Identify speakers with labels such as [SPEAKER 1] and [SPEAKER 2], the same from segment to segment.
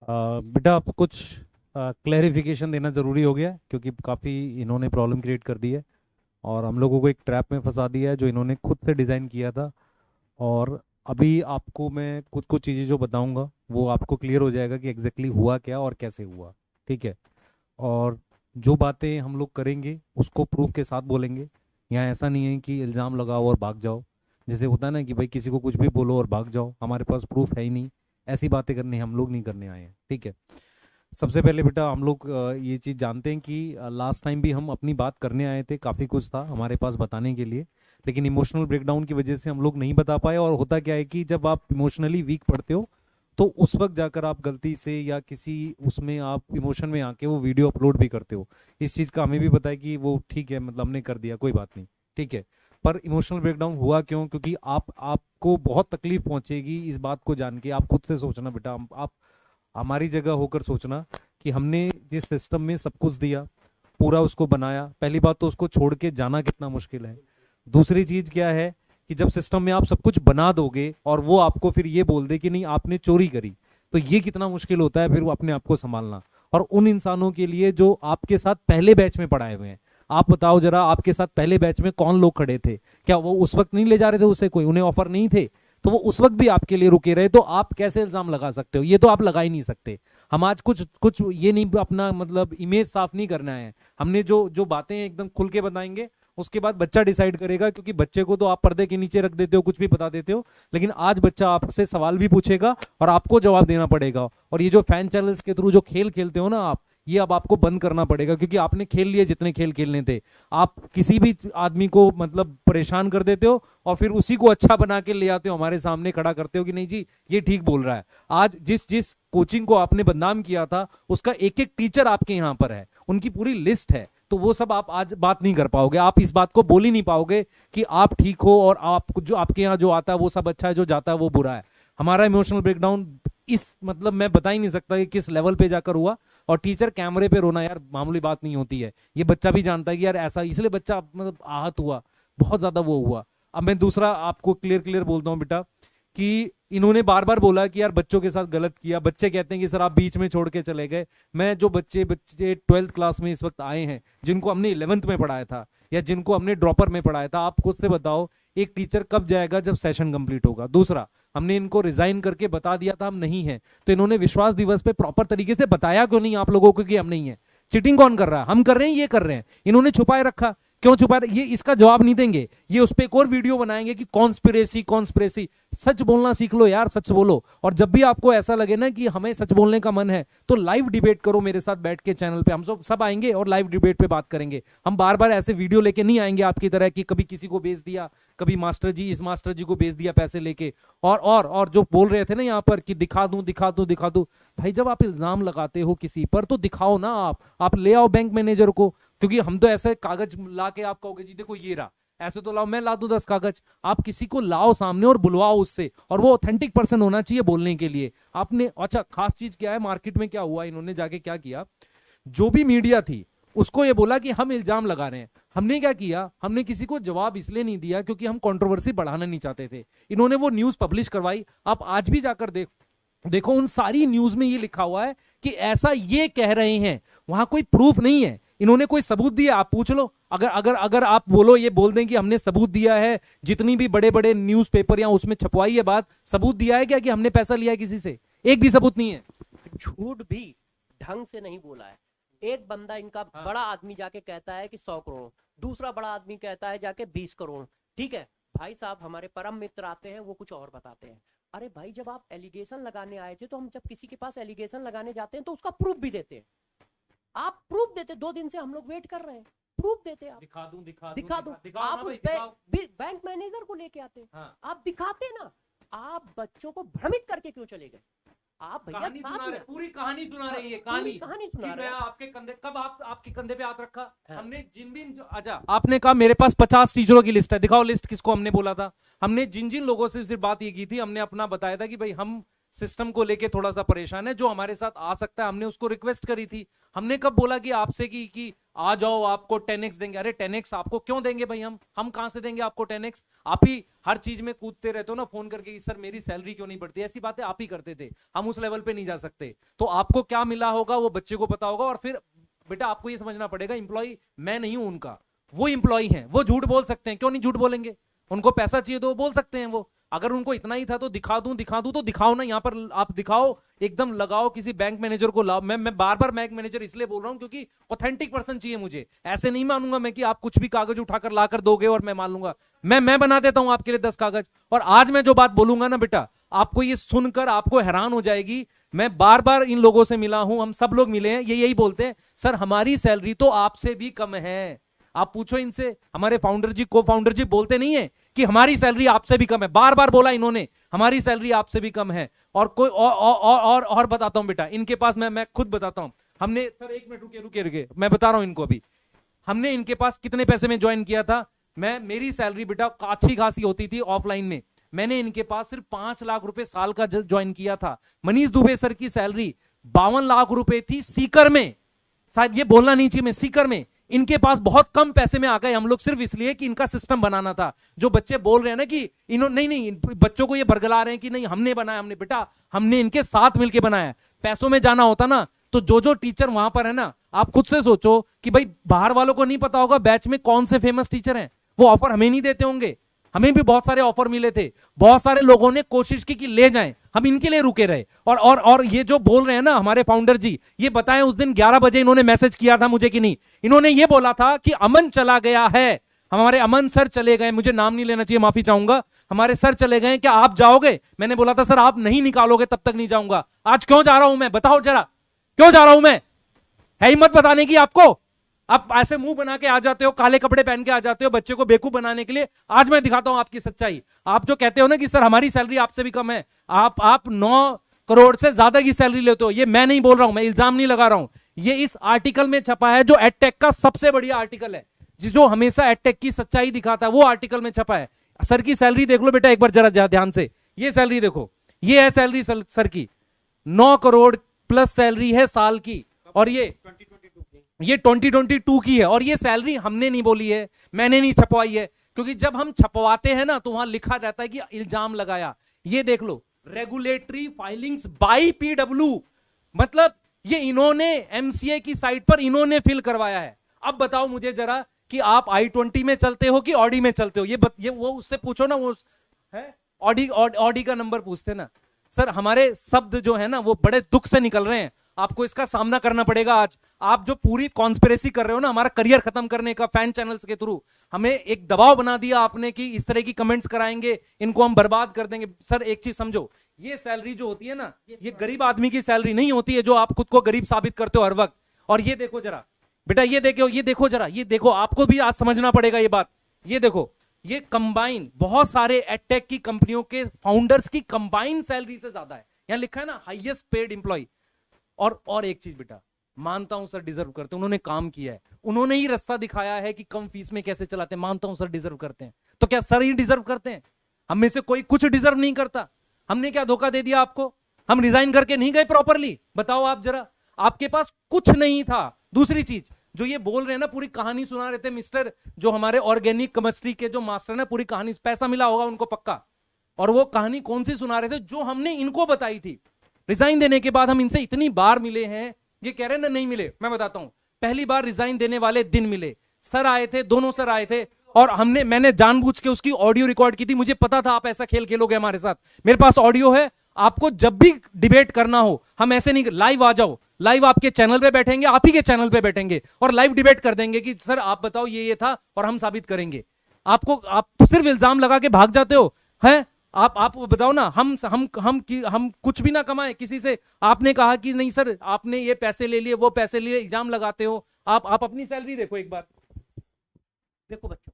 [SPEAKER 1] बेटा आप कुछ क्लैरिफिकेशन देना ज़रूरी हो गया है, क्योंकि काफ़ी इन्होंने प्रॉब्लम क्रिएट कर दी है और हम लोगों को एक ट्रैप में फंसा दिया है जो इन्होंने खुद से डिज़ाइन किया था। और अभी आपको मैं कुछ कुछ चीज़ें जो बताऊंगा वो आपको क्लियर हो जाएगा कि एग्जैक्टली हुआ क्या और कैसे हुआ। ठीक है। और जो बातें हम लोग करेंगे उसको प्रूफ के साथ बोलेंगे। यहाँ ऐसा नहीं है कि इल्ज़ाम लगाओ और भाग जाओ। जैसे होता है ना कि भाई किसी को कुछ भी बोलो और भाग जाओ, हमारे पास प्रूफ है ही नहीं। ऐसी बातें करने हम लोग नहीं करने आए हैं। ठीक है। सबसे पहले बेटा हम लोग ये चीज़ जानते हैं कि लास्ट टाइम भी हम अपनी बात करने आए थे, काफ़ी कुछ था हमारे पास बताने के लिए, लेकिन इमोशनल ब्रेकडाउन की वजह से हम लोग नहीं बता पाए। और होता क्या है कि जब आप इमोशनली वीक पड़ते हो तो उस वक्त जाकर आप गलती से या किसी उसमें आप इमोशन में आके वो वीडियो अपलोड भी करते हो। इस चीज़ का हमें भी पता है कि वो ठीक है, मतलब हमने कर दिया, कोई बात नहीं। ठीक है। पर इमोशनल ब्रेकडाउन हुआ क्यों? क्योंकि आपको बहुत तकलीफ पहुंचेगी इस बात को जान के। आप खुद से सोचना बेटा, आप हमारी जगह होकर सोचना कि हमने जिस सिस्टम में सब कुछ दिया, पूरा उसको बनाया, पहली बात तो उसको छोड़ के जाना कितना मुश्किल है। दूसरी चीज क्या है कि जब सिस्टम में आप सब कुछ बना दोगे और वो आपको फिर ये बोल दे कि नहीं आपने चोरी करी, तो ये कितना मुश्किल होता है फिर वो अपने आप को संभालना। और उन इंसानों के लिए जो आपके साथ पहले बैच में पढ़ाए हुए हैं, आप बताओ जरा, आपके साथ पहले बैच में कौन लोग खड़े थे? क्या वो उस वक्त नहीं ले जा रहे थे उसे? कोई उन्हें ऑफर नहीं थे? तो वो उस वक्त भी आपके लिए रुके रहे, तो आप कैसे इल्जाम लगा सकते हो? ये तो आप लगा ही नहीं सकते। हम आज कुछ कुछ ये नहीं, अपना मतलब इमेज साफ नहीं करना है। हमने जो जो बातें एकदम खुल के बताएंगे, उसके बाद बच्चा डिसाइड करेगा, क्योंकि बच्चे को तो आप पर्दे के नीचे रख देते हो, कुछ भी बता देते हो, लेकिन आज बच्चा आपसे सवाल भी पूछेगा और आपको जवाब देना पड़ेगा। और ये जो फैन चैनल्स के थ्रू जो खेल खेलते हो ना आप, ये अब आपको बंद करना पड़ेगा, क्योंकि आपने खेल लिए जितने खेल खेलने थे। आप किसी भी आदमी को मतलब परेशान कर देते हो और फिर उसी को अच्छा बना के ले आते हो, हमारे सामने खड़ा करते हो कि नहीं जी ये ठीक बोल रहा है। आज जिस जिस कोचिंग को आपने बदनाम किया था उसका एक एक टीचर आपके यहाँ पर है, उनकी पूरी लिस्ट है। तो वो सब आप आज बात नहीं कर पाओगे, आप इस बात को बोल ही नहीं पाओगे कि आप ठीक हो और आप जो आपके यहाँ जो आता है वो सब अच्छा है, जो जाता है वो बुरा है। हमारा इमोशनल ब्रेकडाउन इस मतलब मैं बता ही नहीं सकता कि किस लेवल पे जाकर हुआ। और टीचर कैमरे पे रोना यार मामूली बात नहीं होती है, ये बच्चा भी जानता है कि यार ऐसा, इसलिए बच्चा मतलब आहत हुआ, बहुत ज्यादा वो हुआ। अब मैं दूसरा आपको क्लियर क्लियर बोलता हूँ बेटा कि इन्होंने बार बार बोला कि यार बच्चों के साथ गलत किया। बच्चे कहते हैं कि सर आप बीच में छोड़ के चले गए। मैं जो बच्चे बच्चे 12th क्लास में इस वक्त आए हैं, जिनको हमने 11th में पढ़ाया था या जिनको हमने ड्रॉपर में पढ़ाया था, आप खुद से बताओ एक टीचर कब जाएगा जब सेशन कंप्लीट होगा? दूसरा, हमने इनको रिजाइन करके बता दिया था हम नहीं है, तो इन्होंने विश्वास दिवस पे प्रॉपर तरीके से बताया क्यों नहीं आप लोगों को कि हम नहीं है? चीटिंग कौन कर रहा है? हम कर रहे हैं, ये कर रहे हैं? इन्होंने छुपाए रखा, क्यों छुपा रहे? ये इसका जवाब नहीं देंगे। ये उस पर एक और वीडियो बनाएंगे कि कॉन्स्पिरेसी कॉन्स्पिरेसी। सच बोलना सीख लो यार, सच बोलो। और जब भी आपको ऐसा लगे ना कि हमें सच बोलने का मन है, तो लाइव डिबेट करो मेरे साथ बैठ के चैनल पे। हम सब आएंगे और लाइव डिबेट पे बात करेंगे। हम बार बार ऐसे वीडियो लेके नहीं आएंगे आपकी तरह कि कभी किसी को भेज दिया, कभी मास्टर जी इस मास्टर जी को भेज दिया पैसे लेके। और जो बोल रहे थे ना यहाँ पर कि दिखा दूं दिखा दूं दिखा दूं, भाई जब आप इल्जाम लगाते हो किसी पर तो दिखाओ ना। आप ले आओ बैंक मैनेजर को, क्योंकि हम तो ऐसे कागज ला के आप कहोगे जी देखो ये रहा, ऐसे तो लाओ, मैं ला दूं 10 कागज। आप किसी को लाओ सामने और बुलवाओ उससे, और वो ऑथेंटिक पर्सन होना चाहिए बोलने के लिए। आपने अच्छा खास चीज क्या है मार्केट में, क्या हुआ, इन्होंने जाके क्या किया, जो भी मीडिया थी उसको ये बोला कि हम इल्जाम लगा रहे हैं। हमने क्या किया, हमने किसी को जवाब इसलिए नहीं दिया क्योंकि हम कंट्रोवर्सी बढ़ाना नहीं चाहते थे। इन्होंने वो न्यूज पब्लिश करवाई, आप आज भी जाकर देखो उन सारी न्यूज में ये लिखा हुआ है कि ऐसा ये कह रहे हैं। वहां कोई प्रूफ नहीं है, इन्होंने कोई सबूत दिया? आप पूछ लो। अगर अगर अगर आप बोलो, ये बोल दें कि हमने सबूत दिया है, जितनी भी बड़े बड़े न्यूज़पेपर या उसमें छपवाई है बात, सबूत दिया है क्या कि हमने पैसा लिया है किसी से? एक भी सबूत नहीं है।
[SPEAKER 2] झूठ भी ढंग से नहीं बोला है। एक बंदा इनका
[SPEAKER 1] हाँ।
[SPEAKER 2] बड़ा आदमी जाके कहता है कि 100 करोड़, दूसरा बड़ा आदमी कहता है जाके 20 करोड़। ठीक है भाई साहब, हमारे परम मित्र आते हैं वो कुछ और बताते हैं। अरे भाई जब आप एलिगेशन लगाने आए थे, तो हम जब किसी के पास एलिगेशन लगाने जाते हैं तो उसका प्रूफ भी देते हैं। आप प्रूफ देते, 2 दिन से हम लोग वेट कर रहे हैं, प्रूफ देते आप।
[SPEAKER 1] दिखा दूं दिखा दूं
[SPEAKER 2] दिखा दो,
[SPEAKER 1] दिखाओ
[SPEAKER 2] आप
[SPEAKER 1] ना
[SPEAKER 2] उस
[SPEAKER 1] भाई, दिखाओ।
[SPEAKER 2] बैंक मैनेजर को लेके आते,
[SPEAKER 1] हाँ।
[SPEAKER 2] आप दिखाते ना। आप बच्चों को भ्रमित करके क्यों चले गए? आप भैया
[SPEAKER 1] कहानी
[SPEAKER 2] साथ
[SPEAKER 1] सुना
[SPEAKER 2] में
[SPEAKER 1] रहे, पूरी कहानी सुना
[SPEAKER 2] हाँ,
[SPEAKER 1] रही है,
[SPEAKER 2] पूरी
[SPEAKER 1] कहानी
[SPEAKER 2] कहानी
[SPEAKER 1] कि
[SPEAKER 2] सुना रहे
[SPEAKER 1] मैं
[SPEAKER 2] हैं।
[SPEAKER 1] आपके कंधे, कब आप आपके कंधे पे हाथ रखा?
[SPEAKER 2] हाँ,
[SPEAKER 1] हमने जिन भी अच्छा, आपने कहा मेरे पास 50 टीचरों की लिस्ट है, दिखाओ लिस्ट, किसको हमने बोला था? हमने जिन जिन लोगों से सिर्फ बात ये की थी, हमने अपना बताया था कि भाई हम सिस्टम को लेके थोड़ा सा परेशान है, जो हमारे साथ आ सकता है, हमने उसको रिक्वेस्ट करी थी। हमने कब बोला कि आपसे कि आ जाओ आपको 10x देंगे। अरे 10x आपको क्यों देंगे भाई? हम कहां से देंगे आपको 10x? आप ही हर चीज में कूदते रहते हो ना फोन करके कि सर मेरी सैलरी क्यों नहीं बढ़ती। ऐसी बातें आप ही करते थे, हम उस लेवल पे नहीं जा सकते। तो आपको क्या मिला होगा वो बच्चे को पता होगा। और फिर बेटा आपको ये समझना पड़ेगा, इंप्लॉय मैं नहीं हूं उनका, वो इंप्लॉय हैं। वो झूठ बोल सकते हैं, क्यों नहीं झूठ बोलेंगे? उनको पैसा चाहिए तो वो बोल सकते हैं। वो अगर उनको इतना ही था तो दिखा दूं तो दिखाओ ना। यहाँ पर आप दिखाओ, एकदम लगाओ, किसी बैंक मैनेजर को लाओ। मैं बार बार बैंक मैनेजर इसलिए बोल रहा हूं क्योंकि ऑथेंटिक पर्सन चाहिए मुझे। ऐसे नहीं मानूंगा मैं कि आप कुछ भी कागज उठाकर लाकर दोगे और मैं मान लूंगा। मैं बना देता हूं आपके लिए 10 कागज। और आज मैं जो बात बोलूंगा ना बेटा, आपको ये सुनकर आपको हैरान हो जाएगी। मैं बार बार इन लोगों से मिला हूं, हम सब लोग मिले हैं, ये यही बोलते हैं सर हमारी सैलरी तो आपसे भी कम है। आप पूछो इनसे, हमारे फाउंडर जी, को फाउंडर जी बोलते नहीं है कि हमारी सैलरी आपसे भी कम है? बार बार बोला इन्होंने हमारी सैलरी आपसे भी कम है। और कोई और बताता हूं बेटा, इनके पास मैं खुद बताता हूं। हमने, सर एक मिनट रुके, मैं बता रहा हूं इनको अभी। हमने इनके पास कितने पैसे में ज्वाइन किया था? मेरी सैलरी बेटा अच्छी खासी होती थी ऑफलाइन में। मैंने इनके पास सिर्फ 5 लाख रुपए साल का ज्वाइन किया था। मनीष दुबे सर की सैलरी 52 लाख रुपए थी सीकर में। शायद ये बोलना नहीं चाहिए, मैं सीकर में। इनके पास बहुत कम पैसे में आ गए हम लोग, सिर्फ इसलिए कि इनका सिस्टम बनाना था। जो बच्चे बोल रहे हैं ना कि इन्होंने नहीं, बच्चों को ये बरगला रहे हैं कि नहीं हमने बनाया, हमने बेटा हमने इनके साथ मिलकर बनाया। पैसों में जाना होता ना तो जो टीचर वहां पर है ना, आप खुद से सोचो कि भाई बाहर वालों को नहीं पता होगा बैच में कौन से फेमस टीचर हैं, वो ऑफर हमें नहीं देते होंगे। हमें भी बहुत सारे ऑफर मिले थे, बहुत सारे लोगों ने कोशिश की कि ले जाएं, हम इनके लिए रुके रहे। और ये जो बोल रहे हैं ना हमारे फाउंडर जी, ये बताएं उस दिन 11 बजे इन्होंने मैसेज किया था मुझे कि नहीं? इन्होंने ये बोला था कि अमन चला गया है, हमारे अमन सर चले गए, मुझे नाम नहीं लेना चाहिए, माफी चाहूंगा, हमारे सर चले गए, क्या आप जाओगे? मैंने बोला था सर आप नहीं निकालोगे तब तक नहीं जाऊंगा। आज क्यों जा रहा हूं मैं, बताओ जरा, क्यों जा रहा हूं मैं? है हिम्मत बताने की आपको? आप ऐसे मुंह बना के आ जाते हो, काले कपड़े पहन के आ जाते हो बच्चे को बेवकूफ बनाने के लिए। आज मैं दिखाता हूं आपकी सच्चाई। आप जो कहते हो ना कि सर हमारी सैलरी आपसे भी कम है, आप 9 करोड़ से ज्यादा की सैलरी लेते हो। ये मैं नहीं बोल रहा हूं, मैं इल्जाम नहीं लगा रहा हूं, ये इस आर्टिकल में छपा है जो एडटेक का सबसे बढ़िया आर्टिकल है, जो हमेशा एडटेक की सच्चाई दिखाता है, वो आर्टिकल में छपा है। सर की सैलरी देख लो बेटा एक बार जरा ध्यान से, ये सैलरी देखो, ये है सैलरी सर की, 9 करोड़ प्लस सैलरी है साल की। और ये 2022 की है। और ये सैलरी हमने नहीं बोली है, मैंने नहीं छपवाई है, क्योंकि जब हम छपवाते हैं ना तो वहां लिखा रहता है कि इल्जाम लगाया। ये देख लो, रेगुलेटरी फाइलिंग्स बाय पीडब्ल्यू, मतलब ये इन्होंने एमसीए की साइट पर इन्होंने फिल करवाया है। अब बताओ मुझे जरा कि आप i20 में चलते हो कि ऑडी में चलते हो? ये वो उससे पूछो ना, वो है ऑडी का नंबर पूछते ना। सर हमारे शब्द जो है ना वो बड़े दुख से निकल रहे हैं, आपको इसका सामना करना पड़ेगा आज। आप जो पूरी कॉन्स्पिरेसी कर रहे हो ना हमारा करियर खत्म करने का, फैन चैनल्स के थ्रू हमें एक दबाव बना दिया आपने कि इस तरह की कमेंट्स कराएंगे, इनको हम बर्बाद कर देंगे। सर एक चीज समझो, ये सैलरी जो होती है ना, ये गरीब आदमी की सैलरी नहीं होती है जो आप खुद को गरीब साबित करते हो हर वक्त। और ये देखो जरा बेटा, ये देखो जरा, ये देखो, आपको भी आज समझना पड़ेगा ये बात। ये देखो, ये कंबाइन बहुत सारे एडटेक की कंपनियों के फाउंडर्स की कंबाइन सैलरी से ज्यादा है। यहां लिखा है ना हाईएस्ट पेड एम्प्लॉय। और एक चीज बेटा, मानता हूं सर डिजर्व करते हैं, उन्होंने काम किया है, उन्होंने ही रास्ता दिखाया है कि कम फीस में कैसे चलाते हैं। मानता हूं सर डिजर्व करते हैं, तो क्या सर ही डिजर्व करते हैं? हम में से कोई कुछ डिजर्व नहीं करता। हमने क्या धोखा दे दिया आपको? हम रिजाइन करके नहीं गए प्रॉपरली? बताओ आप जरा, आपके पास कुछ नहीं था। दूसरी चीज जो ये बोल रहे हैं ना, पूरी कहानी सुना रहे थे मिस्टर, जो हमारे ऑर्गेनिक केमिस्ट्री के जो मास्टर ना, पूरी कहानी, पैसा मिला होगा उनको पक्का। और वो कहानी कौन सी सुना रहे थे? जो हमने इनको बताई थी। रिजाइन देने के बाद हम इनसे इतनी बार मिले हैं, ये कह रहे हैं ना नहीं मिले। मैं बताता हूं, पहली बार रिजाइन देने वाले दिन मिले, सर आए थे, दोनों सर आए थे, और मैंने जानबूझ के उसकी ऑडियो रिकॉर्ड की थी। मुझे पता था आप ऐसा खेल खेलोगे हमारे साथ। मेरे पास ऑडियो है, आपको जब भी डिबेट करना हो, हम ऐसे नहीं, लाइव आ जाओ, लाइव आपके चैनल पे बैठेंगे, आप ही के चैनल पे बैठेंगे और लाइव डिबेट कर देंगे कि सर आप बताओ ये था, और हम साबित करेंगे। आप सिर्फ इल्जाम लगा के भाग जाते हो हैं। आप बताओ ना, हम कुछ भी ना कमाए किसी से। आपने कहा कि नहीं सर आपने ये पैसे ले लिए, वो पैसे लिए, इल्जाम लगाते हो। आप अपनी सैलरी देखो एक बार।
[SPEAKER 2] देखो बच्चों,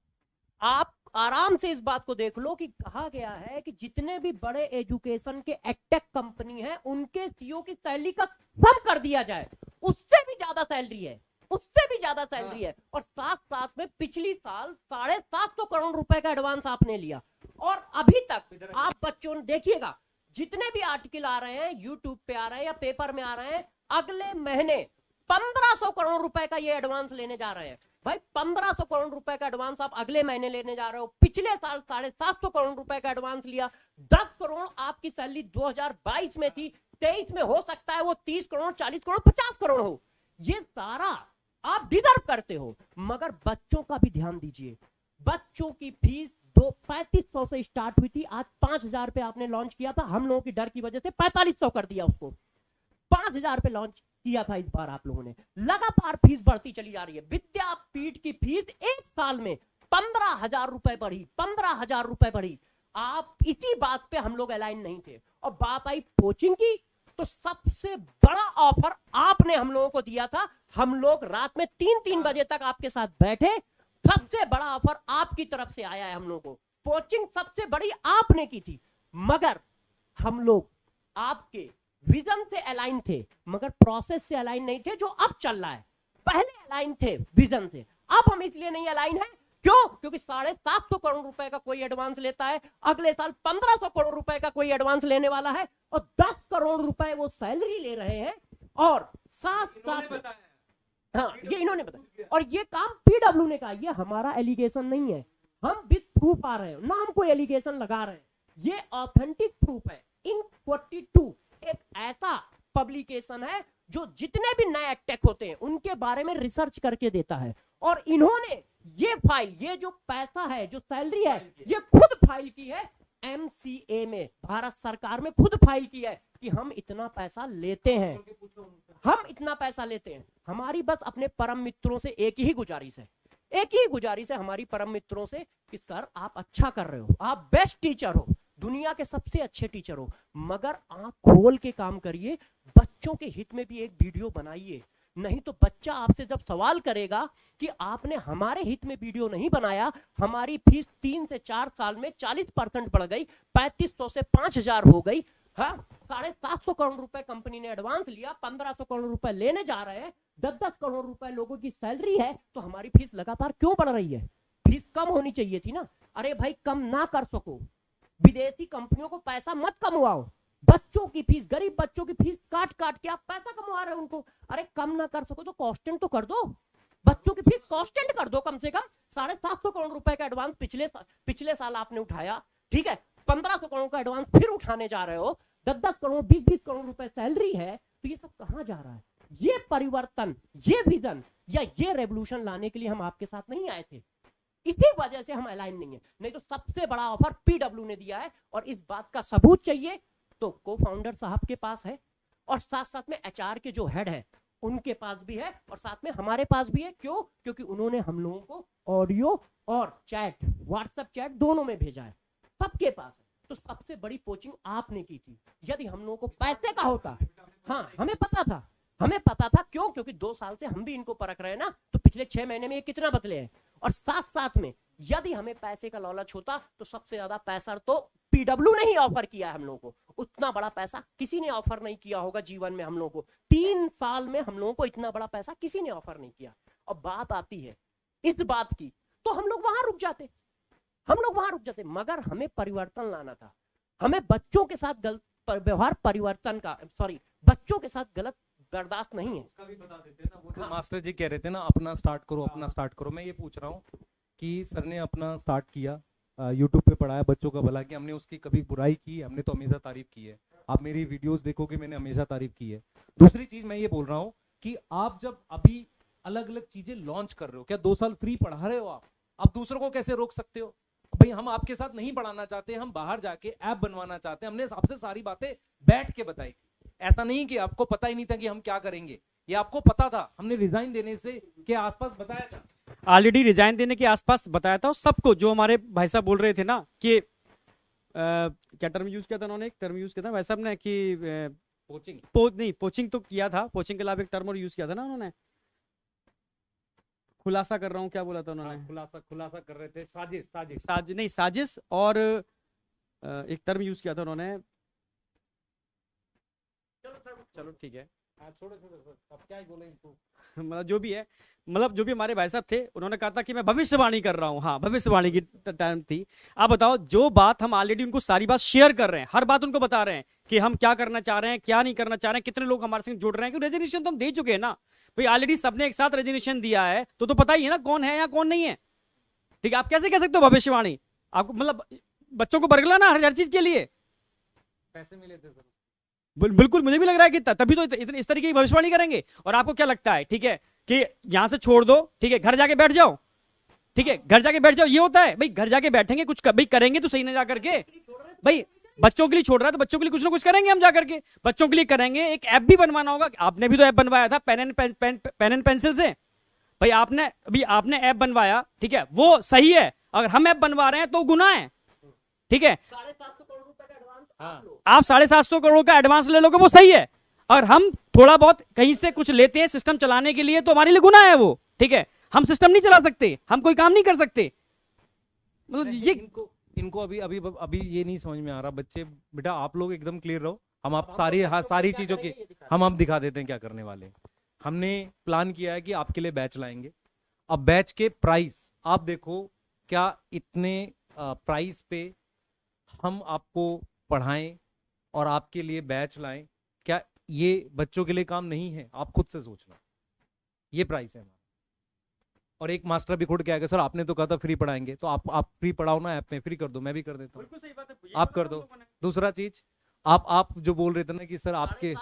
[SPEAKER 2] आप आराम से इस बात को देख लो कि कहा गया है कि जितने भी बड़े एजुकेशन के एडटेक कंपनी हैं उनके सीईओ की सैलरी का कम कर दिया जाए, उससे भी ज्यादा सैलरी है, उससे भी ज्यादा सैलरी है। और साथ साथ में पिछली साल 750 करोड़ रुपए का एडवांस आपने लिया। और अभी तक आप बच्चों देखिएगा, जितने भी आर्टिकल आ रहे हैं यूट्यूब पे आ रहे हैं या पेपर में आ रहे हैं, अगले महीने 1500 करोड़ रुपए का ये एडवांस लेने जा रहे हैं भाई। 1500 करोड़ रुपए का एडवांस आप अगले महीने लेने जा रहे हो। पिछले साल 750 करोड़ रुपए का एडवांस लिया। 10 करोड़ आपकी सैलरी 2022 में थी, 23 में हो सकता है वो 30 करोड़, 40 करोड़, 50 करोड़ हो। ये सारा आप डिजर्व करते हो, मगर बच्चों का भी ध्यान दीजिए। बच्चों की फीस 3500 से स्टार्ट हुई थी, आज 5000 पे आपने लॉन्च किया था। हम लोगों की डर की वजह से 4500 कर दिया उसको, 5000 पे लॉन्च किया था इस बार आप लोगों ने। लगातार फीस बढ़ती चली जा रही है। विद्यापीठ की फीस एक साल में 15,000 रुपए बढ़ी, 15,000 रुपए बढ़ी। आप इसी बात पे हम लोग अलाइन नहीं थे। और बात आई कोचिंग की, तो सबसे बड़ा ऑफर आपने हम लोगों को दिया था। हम लोग रात में 3-3 बजे तक आपके साथ बैठे। सबसे बड़ा ऑफर आपकी तरफ से आया है हम लोगों को। कोचिंग सबसे बड़ी आपने की थी, मगर हम लोग आपके विजन से अलाइन थे, मगर प्रोसेस से अलाइन नहीं थे जो अब चल रहा है। पहले अलाइन थे विजन से, अब हम इसलिए नहीं अलाइन है। क्यों? क्योंकि 750 करोड़ रुपए का कोई एडवांस लेता है, अगले साल 1500 करोड़ रुपए का कोई एडवांस लेने वाला है, और 10 करोड़ रुपए वो सैलरी ले रहे हैं। और साथ हाँ, ये इन्होंने बताया। और ये काम पीडब्ल्यू ने कहा, ये हमारा एलिगेशन नहीं है, हम विद प्रूफ आ रहे हैं, ना हम कोई एलिगेशन लगा रहे हैं। ये ऑथेंटिक प्रूफ है। इंक 42 एक ऐसा पब्लिकेशन है जो जितने भी नए अटैक होते हैं उनके बारे में रिसर्च करके देता है। और इन्होंने ये फाइल, ये जो पैसा है, जो सैलरी है, ये खुद फाइल की है MCA में, भारत सरकार में खुद फाइल की है कि हम इतना पैसा लेते हैं, हम इतना पैसा लेते हैं। हमारी बस अपने परम मित्रों से एक ही गुजारिश है, एक ही गुजारिश है हमारी परम मित्रों से कि सर आप अच्छा कर रहे हो, आप बेस्ट टीचर हो, दुनिया के सबसे अच्छे टीचर हो, मगर आंख खोल के काम करिए। बच्चों के हित में भी एक वीडियो बनाइए, नहीं तो बच्चा आपसे जब सवाल करेगा कि आपने हमारे हित में वीडियो नहीं बनाया, हमारी फीस 3 से 4 साल में 40% बढ़ गई, 3500 से 5000 हो गई। हाँ, 750 करोड़ रुपए कंपनी ने एडवांस लिया, 1500 करोड़ रुपए लेने जा रहे हैं, 10-10 करोड़ रुपए लोगों की सैलरी है, तो हमारी फीस लगातार क्यों बढ़ रही है? फीस कम होनी चाहिए थी ना। अरे भाई, कम ना कर सको, विदेशी कंपनियों को पैसा मत कमवाओ। बच्चों की फीस, गरीब बच्चों की फीस काट काट के आप पैसा कमवा रहे हो उनको। अरे कम ना कर सको तो कांस्टेंट तो कर दो, बच्चों की फीस कांस्टेंट कर दो। कम से कम 750 करोड़ रुपए का एडवांस पिछले साल आपने उठाया, ठीक है, 1500 करोड़ का एडवांस फिर उठाने जा रहे हो, 10-10 करोड़, 20-20 करोड़ रुपए सैलरी है, तो ये सब कहां जा रहा है? ये परिवर्तन, ये विजन या ये रेवोल्यूशन लाने के लिए हम आपके साथ नहीं आए थे, इसी वजह से हम अलाइन नहीं है। नहीं तो सबसे बड़ा ऑफर पीडब्ल्यू ने दिया है, और इस बात का सबूत चाहिए तो को फाउंडर साहब के पास है, और साथ साथ में एचआर के जो हेड है उनके पास भी है, और साथ में हमारे पास भी है। क्यों? क्योंकि उन्होंने हम लोगों को ऑडियो और चैट, व्हाट्सएप चैट दोनों में भेजा है, सबके पास है। तो सबसे बड़ी कोचिंग आपने की थी। यदि हम लोगों को पैसे का होता, हाँ हमें पता था, हमें पता था। क्यों? क्योंकि 2 साल से हम भी इनको परख रहे हैं ना, तो पिछले 6 महीने में ये कितना बदले हैं। और साथ साथ में यदि हमें पैसे का लालच होता तो सबसे ज्यादा पैसा तो पीडब्ल्यू ने ही ऑफर किया है हम लोगों को। उतना बड़ा पैसा किसी ने ऑफर नहीं किया होगा जीवन में हम लोगों को। 3 साल में हम लोगों को इतना बड़ा पैसा किसी ने ऑफर नहीं किया। और बात आती है इस बात की, तो हम लोग वहां रुक जाते, हम लोग वहां रुक जाते। मगर हमें परिवर्तन लाना था, हमें बच्चों के साथ गलत व्यवहार परिवर्तन का, सॉरी, बच्चों के साथ गलत बर्दाश्त नहीं है।
[SPEAKER 1] उसका भी बता देते हैं ना, वो जो मास्टर जी कह रहे थे ना, अपना स्टार्ट करो, अपना स्टार्ट करो। मैं ये पूछ रहा हूँ कि सर ने अपना स्टार्ट किया, यूट्यूब पे पढ़ाया, बच्चों का भला किया, हमने उसकी कभी बुराई की? हमने तो हमेशा तारीफ की है। आप मेरी वीडियोस देखोगे, मैंने हमेशा तारीफ की है। दूसरी चीज मैं ये बोल रहा हूँ कि आप जब अभी अलग अलग चीजें लॉन्च कर रहे हो, क्या 2 साल फ्री पढ़ा रहे हो आप दूसरों को कैसे रोक सकते हो? भाई हम आपके साथ नहीं पढ़ाना चाहते, हम बाहर जाके ऐप बनवाना चाहते हैं। हमने आपसे सारी बातें बैठ के बताई थी, ऐसा नहीं कि आपको पता ही नहीं था कि हम क्या करेंगे, ये आपको पता था। हमने रिजाइन देने से के आसपास बताया था,
[SPEAKER 3] ऑलरेडी रिजाइन देने के आसपास बताया था सबको। जो हमारे भाई साहब बोल रहे थे ना कि क्या टर्म यूज किया था उन्होंने, एक टर्म यूज किया था भाई साहब ने कि पोचिंग तो किया था, पोचिंग के अलावा एक टर्म और यूज किया था ना उन्होंने, खुलासा कर रहा हूँ, क्या बोला था उन्होंने?
[SPEAKER 1] खुलासा कर रहे थे,
[SPEAKER 3] साजिश और एक टर्म यूज किया था उन्होंने, चलो ठीक है,
[SPEAKER 1] अब क्या ही बोले इनको।
[SPEAKER 3] मतलब जो भी है, मतलब जो भी हमारे भाई साहब थे उन्होंने कहा था कि मैं भविष्यवाणी कर रहा हूँ। हाँ, भविष्यवाणी की टाइम थी। आप बताओ, जो बात हम ऑलरेडी उनको सारी बात शेयर कर रहे हैं, हर बात उनको बता रहे हैं कि हम क्या करना चाह रहे हैं, क्या नहीं करना चाह रहे हैं, कितने लोग हमारे संग जुड़ रहे हैं, क्योंकि रेजिग्नेशन तो हम दे चुके हैं ना भाई, ऑलरेडी सबने एक साथ रेजिग्नेशन दिया है, तो पता ही है ना कौन है या कौन नहीं है। ठीक है, आप कैसे कह सकते हो भविष्यवाणी? आपको मतलब बच्चों को बरगलाना हर चीज के लिए।
[SPEAKER 1] पैसे मिले थे सर।
[SPEAKER 3] बिल्कुल, मुझे भी लग रहा है कि तभी तो इस तरीके की भविष्यवाणी करेंगे। और आपको क्या लगता है, ठीक है, कि यहां से छोड़ दो, ठीक है, घर जाके बैठ जाओ, ठीक है, घर जाके बैठ जाओ, ये होता है भाई? घर जाके बैठेंगे, कुछ भाई करेंगे तो सही ना जा करके भाई। बच्चों के लिए छोड़ रहा है तो बच्चों के लिए कुछ ना कुछ करेंगे हम जा करके, बच्चों के लिए करेंगे। एक ऐप भी बनवाना होगा, आपने भी तो ऐप बनवाया था पेन एंड पेंसिल से भाई, आपने ऐप बनवाया, ठीक है, वो सही है। अगर हम ऐप बनवा रहे हैं तो गुनाह है, ठीक है।
[SPEAKER 2] 750 करोड़ रुपए का एडवांस
[SPEAKER 3] आप 750 करोड़ का एडवांस ले लोगे, वो सही है। और हम थोड़ा बहुत कहीं से कुछ लेते हैं सिस्टम चलाने के लिए, तो हमारे लिए गुनाह है वो, ठीक है। हम सिस्टम नहीं चला सकते, हम कोई काम नहीं कर सकते। मतलब ये
[SPEAKER 1] इनको अभी अभी अभी ये नहीं समझ में आ रहा। बच्चे बेटा आप लोग एकदम क्लियर रहो, हम आप सारी चीजों की हम दिखा देते हैं क्या करने वाले हैं। हमने प्लान किया है कि आपके लिए बैच लाएंगे। अब बैच के प्राइस आप देखो, क्या इतने प्राइस पे हम आपको पढ़ाएं और आपके लिए बैच लाएं? क्या ये बच्चों के लिए काम नहीं है? आप खुद से सोचना, ये प्राइस है हमारा। और एक मास्टर भी खुद क्या, सर आपने तो कहा था फ्री पढ़ाएंगे, तो आप फ्री पढ़ाओ ना, ऐप में फ्री कर दो, मैं भी कर देता हूँ, आप कर दो। दूसरा चीज, आप जो बोल रहे थे ना कि सर आपके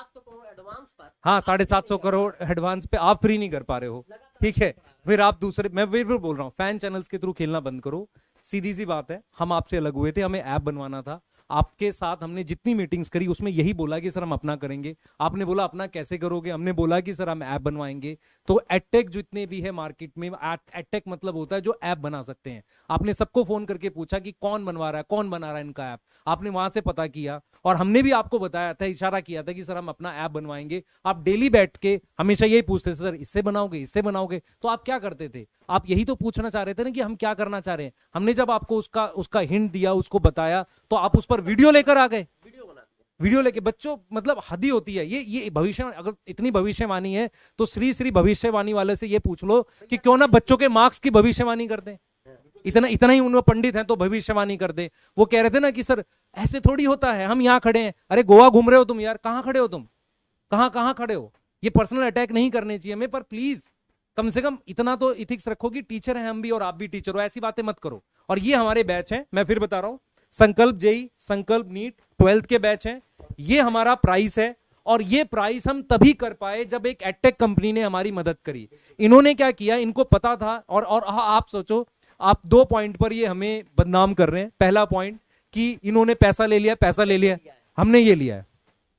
[SPEAKER 1] हाँ 750 करोड़ एडवांस पे आप फ्री नहीं कर पा रहे हो, ठीक है, फिर आप दूसरे, मैं फिर बोल रहा हूँ फैन चैनल्स के थ्रू खेलना बंद करो। सीधी सी बात है, हम आपसे अलग हुए थे, हमें ऐप बनवाना था। आपके साथ हमने जितनी मीटिंग्स करी उसमें यही बोला कि सर हम अपना करेंगे। आपने बोला अपना कैसे करोगे? हमने बोला कि सर हम ऐप बनवाएंगे। तो एडटेक जितने भी है मार्केट में, एडटेक मतलब होता है जो ऐप बना सकते हैं। आपने सबको फोन करके पूछा कि कौन बनवा रहा है, कौन बना रहा है इनका ऐप, आपने वहां से पता किया और हमने भी आपको बताया था, इशारा किया था कि सर हम अपना ऐप बनवाएंगे। आप डेली बैठ के हमेशा यही पूछते थे, सर इससे बनाओगे, इससे बनाओगे? तो आप क्या करते थे? आप यही तो पूछना चाह रहे थे ना कि हम क्या करना चाह रहे हैं। हमने जब आपको उसका हिंट दिया, उसको बताया, तो आप उस पर वीडियो लेकर आ गए। वीडियो लेके बच्चों, मतलब हद ही होती है ये भविष्य। अगर इतनी भविष्यवाणी है तो श्री भविष्यवाणी वाले से ये पूछ लो कि क्यों ना बच्चों के मार्क्स की भविष्यवाणी कर दे। इतना ही उन्होंने पंडित हैं तो भविष्यवाणी कर दे। वो कह रहे थे ना कि सर ऐसे थोड़ी होता है, हम यहाँ खड़े हैं। अरे गोवा घूम रहे हो तुम यार, कहाँ खड़े हो तुम, कहाँ खड़े हो? ये पर्सनल अटैक नहीं करने चाहिए हमें, पर प्लीज कम से कम इतना तो इथिक्स रखो कि टीचर हैं हम भी और आप भी टीचर हो, ऐसी बातें मत करो। और ये हमारे बैच हैं, मैं फिर बता रहा हूं, संकल्प जेई, संकल्प नीट 12th के बैच हैं। ये हमारा प्राइस है और ये प्राइस हम तभी कर पाए जब एक एडटेक कंपनी ने हमारी मदद करी। इन्होंने क्या किया, इनको पता था। और आप सोचो, आप 2 पॉइंट पर ये हमें बदनाम कर रहे हैं। पहला पॉइंट कि इन्होंने पैसा ले लिया, हमने ये लिया है,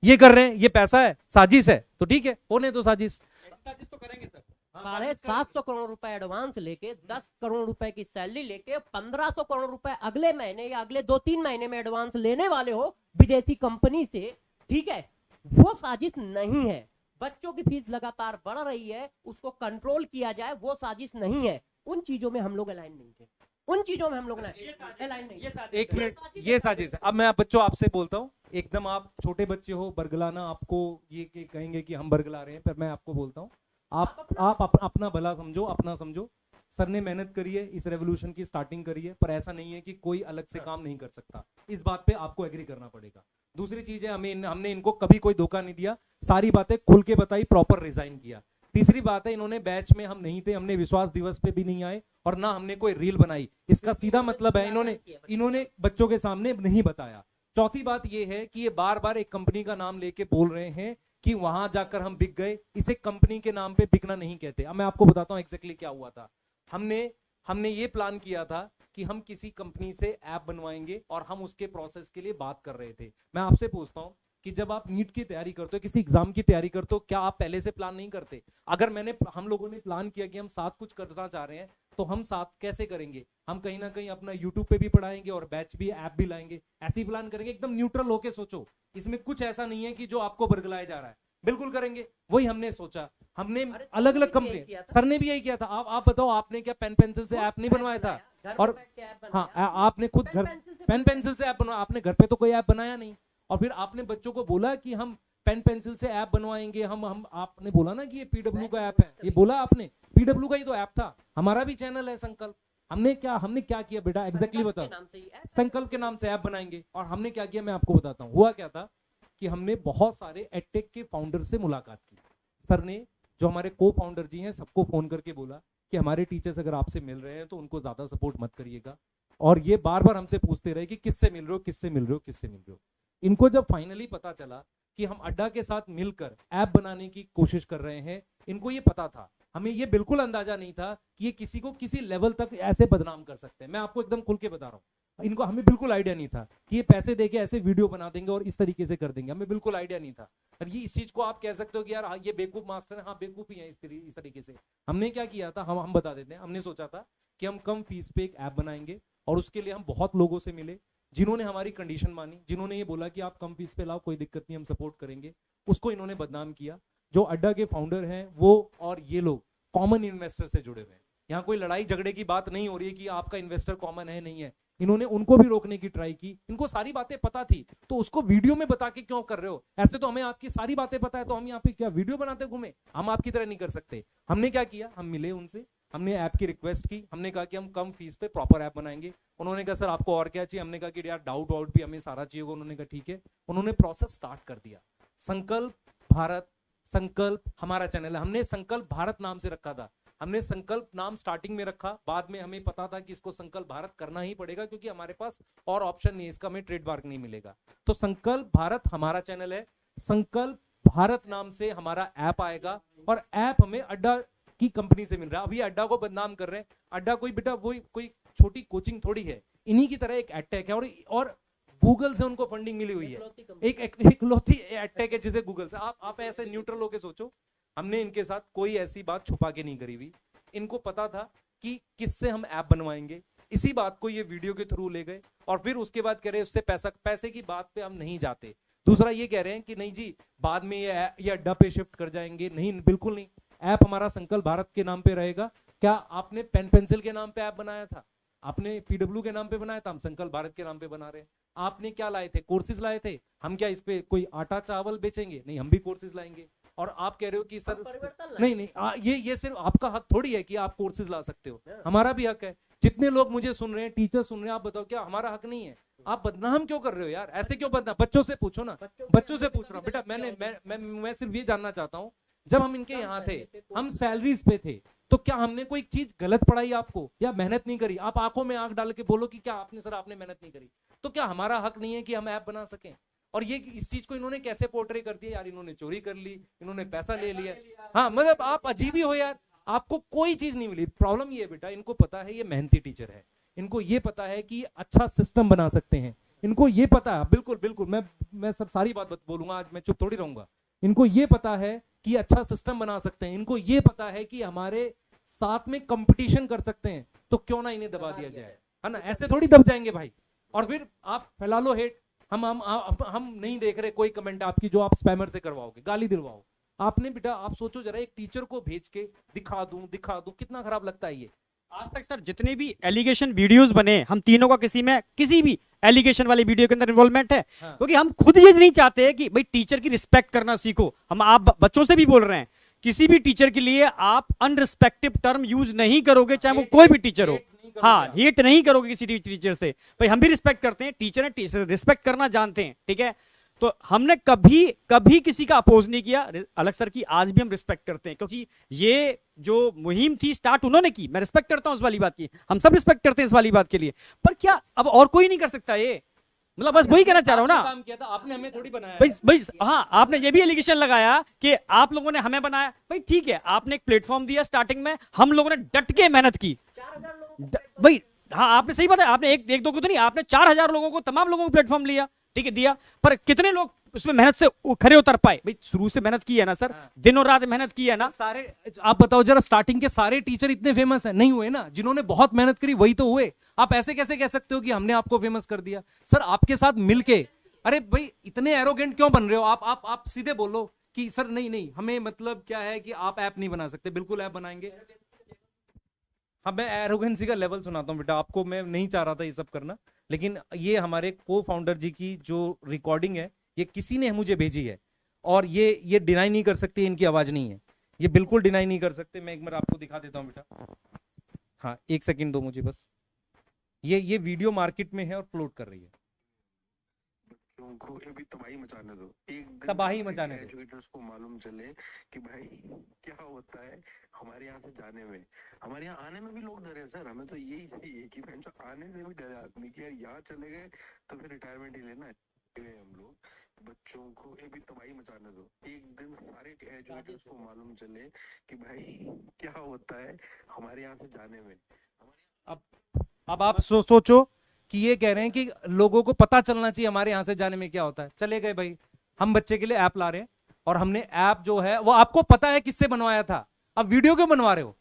[SPEAKER 1] ये कर रहे हैं, ये पैसा है, साजिश है, तो ठीक है, होने तो साजिश तो करेंगे सर।
[SPEAKER 2] 750 करोड़ रुपए एडवांस लेके 10 करोड़ रुपए की सैलरी लेके 1500 करोड़ रुपए अगले महीने या अगले 2-3 महीने में एडवांस लेने वाले हो विदेशी कंपनी से, ठीक है, वो साजिश नहीं है। बच्चों की फीस लगातार बढ़ रही है, उसको कंट्रोल किया जाए, वो साजिश नहीं है। उन चीजों में हम लोग अलाइन नहीं थे, उन चीजों में हम लोग अलाइन नहीं।
[SPEAKER 1] एक मिनट, ये साजिश है। अब मैं बच्चों आपसे बोलता हूँ, एकदम आप छोटे बच्चे हो, बरगलाना आपको ये कहेंगे कि हम बरगला रहे हैं, पर मैं आपको बोलता हूँ, आप अपना भला समझो, अपना समझो। सर ने मेहनत करी है, इस रेवोल्यूशन की स्टार्टिंग करी है, पर ऐसा नहीं है कि कोई अलग से काम नहीं कर सकता। इस बात पे आपको एग्री करना पड़ेगा। दूसरी चीज है, हमने इनको कभी कोई धोखा नहीं दिया, सारी बातें खुल के बताई, प्रॉपर रिजाइन किया। तीसरी बात है, इन्होंने बैच में हम नहीं थे, हमने विश्वास दिवस पे भी नहीं आए और ना हमने कोई रील बनाई। इसका सीधा मतलब है इन्होंने बच्चों के सामने नहीं बताया। चौथी बात यह है कि ये बार बार एक कंपनी का नाम लेके बोल रहे हैं कि वहां जाकर हम बिक गए। इसे कंपनी के नाम पे बिकना नहीं कहते। अब मैं आपको बताता हूं एग्जैक्टली क्या हुआ था। हमने ये प्लान किया था कि हम किसी कंपनी से ऐप बनवाएंगे और हम उसके प्रोसेस के लिए बात कर रहे थे। मैं आपसे पूछता हूं कि जब आप नीट की तैयारी करते हो, किसी एग्जाम की तैयारी करते हो, क्या आप पहले से प्लान नहीं करते? अगर हम लोगों ने प्लान किया कि हम साथ कुछ करना चाह रहे हैं, तो हम साथ कैसे करेंगे? हम कहीं ना कहीं अपना यूट्यूब पे भी पढ़ाएंगे और बैच भी, ऐप भी लाएंगे, ऐसे ही प्लान करेंगे। एकदम न्यूट्रल होके सोचो, इसमें कुछ ऐसा नहीं है कि जो आपको बरगलाया जा रहा है, बिल्कुल करेंगे। वही हमने सोचा। हमने अलग अलग कंपनी, सर ने भी यही किया था। आप बताओ, आपने क्या पेन पेंसिल से ऐप नहीं बनवाया था? और हाँ, आपने खुद घर पेन पेंसिल से ऐप बनवाया, आपने घर पे तो कोई ऐप बनाया नहीं। और फिर आपने बच्चों को बोला कि हम
[SPEAKER 4] पेन पेंसिल से ऐप बनवाएंगे हम आपने बोला ना कि ये पीडब्ल्यू का ऐप है, ये बोला आपने, पीडब्ल्यू का ही तो ऐप था, हमारा भी चैनल है संकल्प। हमने क्या किया बेटा, एग्जैक्टली बताओ। संकल्प के नाम से ऐप बनाएंगे, और हमने क्या किया मैं आपको बताता हूँ। हुआ क्या था कि हमने बहुत सारे एडटेक के फाउंडर से मुलाकात की। सर ने, जो हमारे को फाउंडर जी हैं, सबको फोन करके बोला कि हमारे टीचर्स अगर आपसे मिल रहे हैं तो उनको ज्यादा सपोर्ट मत करिएगा, और ये बार बार हमसे पूछते रहे कि किससे मिल रहे हो, किससे मिल रहे हो, किससे मिल रहे हो। इनको जब फाइनली पता चला कि हम अड्डा के साथ मिलकर ऐप बनाने की कोशिश कर रहे हैं, इनको ये पता था, हमें ये बिल्कुल अंदाजा नहीं था कि ये किसी को किसी लेवल तक ऐसे बदनाम कर सकते हैं। मैं आपको एकदम खुल के बता रहा हूँ, इनको, हमें बिल्कुल आइडिया नहीं था कि ये पैसे देके ऐसे वीडियो बना देंगे और इस तरीके से कर देंगे, हमें बिल्कुल आइडिया नहीं था। और ये इस चीज को आप कह सकते हो कि यार ये बेवकूफ मास्टर है, हाँ बेवकूफ ही है इस तरीके से। हमने क्या किया था, हम बता देते हैं। हमने सोचा था कि हम कम फीस पे एक ऐप बनाएंगे, और उसके लिए हम बहुत लोगों से मिले जिन्होंने हमारी कंडीशन मानी, जिन्होंने ये बोला कि आप कम फीस पे लाओ, कोई दिक्कत नहीं, हम सपोर्ट करेंगे। उसको इन्होंने बदनाम किया। जो अड्डा के फाउंडर हैं वो और ये लोग कॉमन इन्वेस्टर से जुड़े हुए हैं। यहाँ कोई लड़ाई झगड़े की बात नहीं हो रही है कि आपका इन्वेस्टर कॉमन है नहीं है। इन्होंने उनको भी रोकने की ट्राई की, इनको सारी बातें पता थी, तो उसको वीडियो में बता के क्यों कर रहे हो? ऐसे तो हमें आपकी सारी बातें पता है, तो हम यहाँ पे क्या वीडियो बनाते घूमे? हम आपकी तरह नहीं कर सकते। हमने क्या किया, हम मिले उनसे, हमने ऐप की रिक्वेस्ट की, हमने कहा कि हम कम फीस पे प्रॉपर ऐप बनाएंगे। उन्होंने कहा सर आपको और क्या चाहिए? हमने कहा कि यार डाउट भी हमें सारा चाहिए होगा। उन्होंने कहा ठीक है। उन्होंने प्रोसेस स्टार्ट कर दिया। संकल्प भारत, संकल्प हमारा चैनल है, हमने संकल्प भारत नाम से रखा था। हमने संकल्प नाम स्टार्टिंग में रखा, बाद में हमें पता था कि इसको संकल्प भारत करना ही पड़ेगा, क्योंकि हमारे पास और ऑप्शन नहीं है, इसका हमें ट्रेडमार्क नहीं मिलेगा। तो संकल्प भारत हमारा चैनल है, संकल्प भारत नाम से हमारा ऐप आएगा, और ऐप हमें अड्डा की कंपनी से मिल रहा है। अभी अड्डा को बदनाम कर रहे हैं, अड्डा कोई बेटा वही कोई छोटी कोचिंग थोड़ी है, इन्हीं की तरह एक एडटेक है, और गूगल से उनको फंडिंग मिली हुई है, एक इकलौती एडटेक है जिसे गूगल से। आप ऐसे न्यूट्रल होके सोचो, हमने इनके साथ कोई ऐसी बात छुपा के नहीं करी हुई। इनको पता था कि किससे हम ऐप बनवाएंगे, इसी बात को ये वीडियो के थ्रू ले गए, और फिर उसके बाद कह रहे उससे पैसे की बात पे हम नहीं जाते। दूसरा ये कह रहे हैं कि नहीं जी बाद में ये अड्डा पे शिफ्ट कर जाएंगे। नहीं, बिल्कुल नहीं, ऐप हमारा संकल्प भारत के नाम पे रहेगा। क्या आपने पेन पेंसिल के नाम पे ऐप बनाया था? आपने पीडब्ल्यू के नाम पे बनाया था? हम संकल्प भारत के नाम पे बना रहे हैं। आपने क्या लाए थे? कोर्सेज लाए थे। हम क्या इस पे कोई आटा चावल बेचेंगे? नहीं, हम भी कोर्सेज लाएंगे। और आप कह रहे हो कि सर नहीं, ये सिर्फ आपका हक थोड़ी है कि आप कोर्सेज ला सकते हो, हमारा भी हक है। जितने लोग मुझे सुन रहे हैं, टीचर सुन रहे हैं, आप बताओ क्या हमारा हक नहीं है? आप बदनाम क्यों कर रहे हो यार? ऐसे क्यों बदनाम? बच्चों से पूछो ना, बच्चों से पूछ रहा हूँ बेटा। मैं सिर्फ ये जानना चाहता हूँ, जब हम इनके यहाँ थे, हम सैलरीज पे थे, तो क्या हमने कोई चीज गलत पढ़ाई आपको, या मेहनत नहीं करी? आप आंखों में आंख डाल के बोलो कि क्या आपने मेहनत नहीं करी। तो क्या हमारा हक नहीं है कि हम ऐप बना सकें? और ये इस चीज को इन्होंने कैसे पोर्ट्रे कर दिया यार, इन्होंने चोरी कर ली, इन्होंने पैसा ले लिया। हाँ मतलब आप अजीब ही हो यार, आपको कोई चीज नहीं मिली। प्रॉब्लम ये है बेटा, इनको पता है ये मेहनती टीचर है, इनको ये पता है कि अच्छा सिस्टम बना सकते हैं, इनको ये पता है। बिल्कुल बिल्कुल, मैं सब सारी बात बोलूंगा आज, मैं चुप थोड़ी रहूंगा। इनको ये पता है कि अच्छा सिस्टम बना सकते हैं, इनको ये पता है कि हमारे साथ में कंपटीशन कर सकते हैं, तो क्यों ना इन्हें दबा दिया जाए, है ना? ऐसे थोड़ी दब जाएंगे भाई। और फिर आप फैला लो हेट। हम नहीं देख रहे कोई कमेंट आपकी जो आप स्पैमर से करवाओगे, गाली दिलवाओ। आपने बेटा आप सोचो जरा, एक टीचर को भेज के दिखा दूं, कितना खराब लगता है ये।
[SPEAKER 3] आज तक सर जितने भी एलिगेशन वीडियोस बने, हम तीनों का किसी भी एलिगेशन वाली वीडियो के अंदर इन्वॉल्वमेंट है, क्योंकि हम खुद ये नहीं चाहते कि भाई टीचर की रिस्पेक्ट करना सीखो। हम आप बच्चों से भी बोल रहे हैं, किसी भी टीचर के लिए आप अनरिस्पेक्टिव टर्म यूज नहीं करोगे, चाहे वो कोई भी टीचर हो। हाँ, हेट नहीं करोगे किसी टीचर से। भाई हम भी रिस्पेक्ट करते हैं, टीचर है, टीचर रिस्पेक्ट करना जानते हैं, ठीक है। तो हमने कभी किसी का अपोज नहीं किया। अलग सर की आज भी हम रिस्पेक्ट करते हैं, क्योंकि ये जो मुहिम थी स्टार्ट उन्होंने की, मैं रिस्पेक्ट करता हूं उस वाली बात की, हम सब रिस्पेक्ट करते हैं इस वाली बात के लिए। पर क्या अब और कोई नहीं कर सकता ये? मतलब बस वही कहना चाह रहा हूं ना,
[SPEAKER 4] काम किया था आपने, हमें थोड़ी बनाया
[SPEAKER 3] भाई। हाँ, आपने ये भी एलिगेशन लगाया कि आप लोगों ने हमें बनाया। भाई ठीक है, आपने एक प्लेटफॉर्म दिया स्टार्टिंग में, हम लोगों ने डट के मेहनत की भाई। हाँ, आपने सही बताया, आपने एक दो को तो नहीं, आपने 4000 लोगों को, तमाम लोगों को प्लेटफॉर्म लिया, ठीक है, दिया। पर कितने लोग उसमें मेहनत से खरे उतर पाए? भाई शुरू से मेहनत की है ना सर, दिन और रात मेहनत की है ना।
[SPEAKER 4] सारे आप बताओ जरा, स्टार्टिंग के सारे टीचर इतने फेमस हैं? नहीं हुए ना, जिन्होंने बहुत मेहनत करी वही तो हुए। आप ऐसे कैसे कह सकते हो कि हमने आपको फेमस कर दिया? सर आपके साथ मिलके, अरे भाई इतने एरोगेंट क्यों बन रहे हो आप सीधे बोलो कि सर नहीं हमें मतलब क्या है कि आप ऐप नहीं बना सकते। बिल्कुल ऐप बनाएंगे। हाँ, मैं एरोगेंसी का लेवल सुनाता हूँ बेटा आपको, मैं नहीं चाह रहा था ये सब करना, लेकिन ये हमारे को फाउंडर जी की जो रिकॉर्डिंग है, ये किसी ने मुझे भेजी है, और ये डिनाई नहीं कर सकते इनकी आवाज नहीं है, ये बिल्कुल डिनाई नहीं कर सकते। मैं एक बार आपको दिखा देता हूँ बेटा, हाँ एक सेकंड दो मुझे बस। ये वीडियो मार्केट में है और फ्लोट कर रही है।
[SPEAKER 5] बच्चों को अभी तबाही मचाने दो, एक दिन
[SPEAKER 4] तबाही मचाने दो।
[SPEAKER 5] एजुकेटर्स को मालूम चले कि भाई क्या होता है हमारे यहाँ से जाने में। हमारे यहाँ आने में भी लोग डरे हैं सर, हमें तो यही चाहिए कि जो आने से भी डरे आदमी कि यार यहाँ चले गए तो फिर रिटायरमेंट ही लेना है हम लोग। बच्चों को अभी तबाही मचाने दो, एक दिन सारे एजुकेटर्स को मालूम चले कि भाई क्या होता है हमारे यहाँ से जाने में।
[SPEAKER 4] अब आप सोचो कि ये कह रहे हैं कि लोगों को पता चलना चाहिए हमारे यहाँ से जाने में क्या होता है। चले गए भाई, हम बच्चे के लिए ऐप ला रहे हैं और हमने ऐप जो है वो आपको पता है किससे बनवाया था, अब वीडियो क्यों बनवा रहे हो?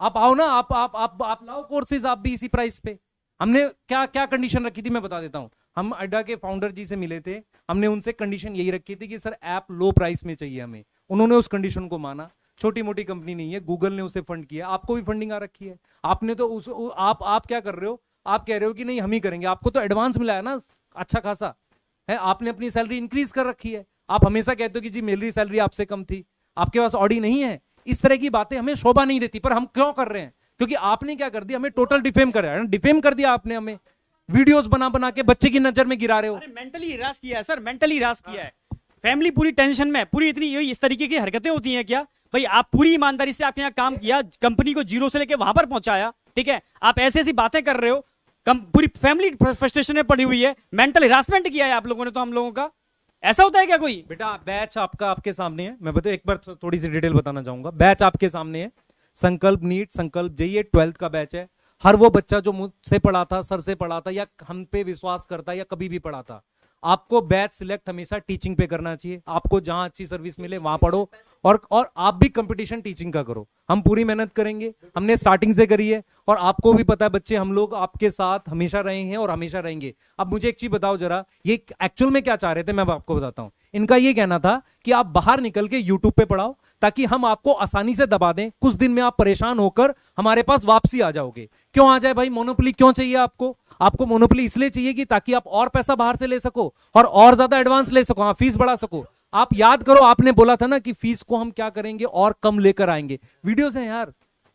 [SPEAKER 4] आप आओ ना, आप लाओ कोर्सेज, आप भी इसी प्राइस पे। हमने क्या क्या कंडीशन रखी थी मैं बता देता हूं। हम अड्डा के फाउंडर जी से मिले थे, हमने उनसे कंडीशन यही रखी थी कि सर ऐप लो प्राइस में चाहिए हमें। उन्होंने उस कंडीशन को माना। छोटी मोटी कंपनी नहीं है, गूगल ने उसे फंड किया, आपको भी फंडिंग आ रखी है। आपने तो आप क्या कर रहे हो, आप कह रहे हो कि नहीं हम ही करेंगे, आपको तो एडवांस मिला है ना अच्छा खासा है, आपने अपनी सैलरी इंक्रीज कर रखी है। आप हमेशा कहते हो कि जी मेरी सैलरी आपसे कम थी, आपके पास ऑडी नहीं है। इस तरह की बातें हमें शोभा नहीं देती, पर हम क्यों कर रहे हैं? क्योंकि आपने क्या कर दिया, हमें टोटल डिफेम कर डिफेम कर दिया आपने, हमें वीडियोस बना बना के बच्चे की नजर में गिरा रहे हो।
[SPEAKER 3] मेंटली हिरास किया है सर, मेंटली हिरास किया है। फैमिली पूरी टेंशन में, पूरी इतनी यही इस तरीके की हरकतें होती हैं क्या भाई? आप पूरी ईमानदारी से आपके यहाँ काम किया, कंपनी को जीरो से लेके वहां पर पहुंचाया, ठीक है? आप ऐसी ऐसी बातें कर रहे हो, पूरी फैमिली फ्रस्ट्रेशन में पड़ी हुई है, मेंटल हिरासमेंट किया है आप लोगों ने तो हम लोगों का। ऐसा होता है क्या कोई?
[SPEAKER 4] बेटा बैच आपका आपके सामने है, मैं बताऊं एक बार थोड़ी सी डिटेल बताना चाहूंगा। बैच आपके सामने है, संकल्प नीट संकल्प जेईई 12th का बैच है। हर वो बच्चा जो मुझसे पढ़ा था, सर से पढ़ा था, या हम पे विश्वास करता या कभी भी पढ़ा था, आपको बैच सिलेक्ट हमेशा टीचिंग पे करना चाहिए। आपको जहां अच्छी सर्विस मिले वहां पढ़ो, और आप भी कंपटीशन टीचिंग का करो। हम पूरी मेहनत करेंगे, हमने स्टार्टिंग से करी है, और आपको भी पता है बच्चे हम लोग आपके साथ हमेशा रहे हैं और हमेशा रहेंगे। अब मुझे एक चीज बताओ जरा, ये एक्चुअल में क्या चाह रहे थे मैं आपको बताता हूं। इनका ये कहना था कि आप बाहर निकल के यूट्यूब पे पढ़ाओ ताकि हम आपको आसानी से दबा दें, कुछ दिन में आप परेशान होकर हमारे पास वापसी आ जाओगे। क्यों आ जाए भाई? मोनोपोली क्यों चाहिए आपको? आपको मोनोपोली इसलिए चाहिए कि ताकि आप और पैसा बाहर से ले सको और ज्यादा एडवांस ले सको, फीस बढ़ा सको। आप याद करो, आपने बोला था ना कि फीस को हम क्या करेंगे और कम लेकर आएंगे। वीडियोस हैं यार,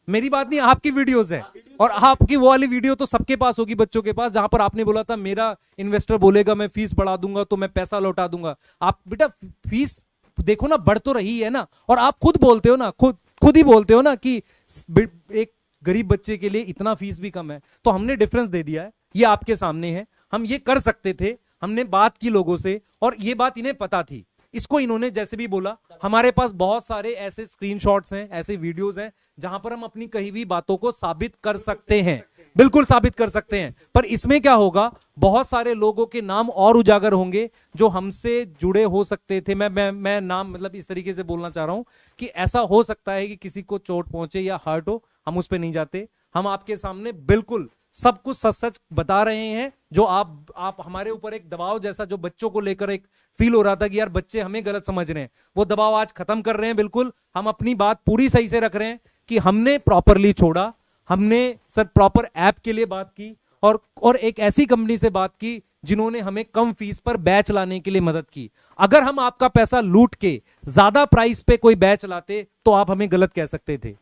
[SPEAKER 4] मेरी बात नहीं, आपकी वीडियोस है। और आपकी वो वाली वीडियो तो सबके पास होगी, बच्चों के पास, जहां पर आपने बोला था मेरा इन्वेस्टर बोलेगा मैं फीस बढ़ा दूंगा तो मैं पैसा लौटा दूंगा। आप बेटा फीस देखो ना, बढ़ तो रही है ना। और आप खुद बोलते हो ना, खुद ही बोलते हो ना कि एक गरीब बच्चे के लिए इतना फीस भी कम है। तो हमने डिफरेंस दे दिया है, ये आपके सामने है। हम ये कर सकते थे, हमने बात की लोगों से और ये बात इन्हें पता थी। इसको इन्होंने जैसे भी बोला, हमारे पास बहुत सारे ऐसे स्क्रीनशॉट्स हैं, ऐसे वीडियोस हैं जहां पर हम अपनी कही हुई बातों को साबित कर सकते हैं, बिल्कुल साबित कर सकते हैं। पर इसमें क्या होगा, बहुत सारे लोगों के नाम और उजागर होंगे जो हमसे जुड़े हो सकते थे। मैं नाम मतलब इस तरीके से बोलना चाह रहा हूं कि ऐसा हो सकता है कि किसी को चोट पहुंचे या हर्ट हो, हम उस पर नहीं जाते। हम आपके सामने बिल्कुल सब कुछ सच सच बता रहे हैं। जो आप हमारे ऊपर एक दबाव जैसा जो बच्चों को लेकर एक फील हो रहा था कि यार बच्चे हमें गलत समझ रहे हैं, वो दबाव आज खत्म कर रहे हैं। बिल्कुल हम अपनी बात पूरी सही से रख रहे हैं कि हमने प्रॉपरली छोड़ा, हमने सर प्रॉपर ऐप के लिए बात की और एक ऐसी कंपनी से बात की जिन्होंने हमें कम फीस पर बैच लाने के लिए मदद की। अगर हम आपका पैसा लूट के ज्यादा प्राइस पे कोई बैच लाते तो आप हमें गलत कह सकते थे।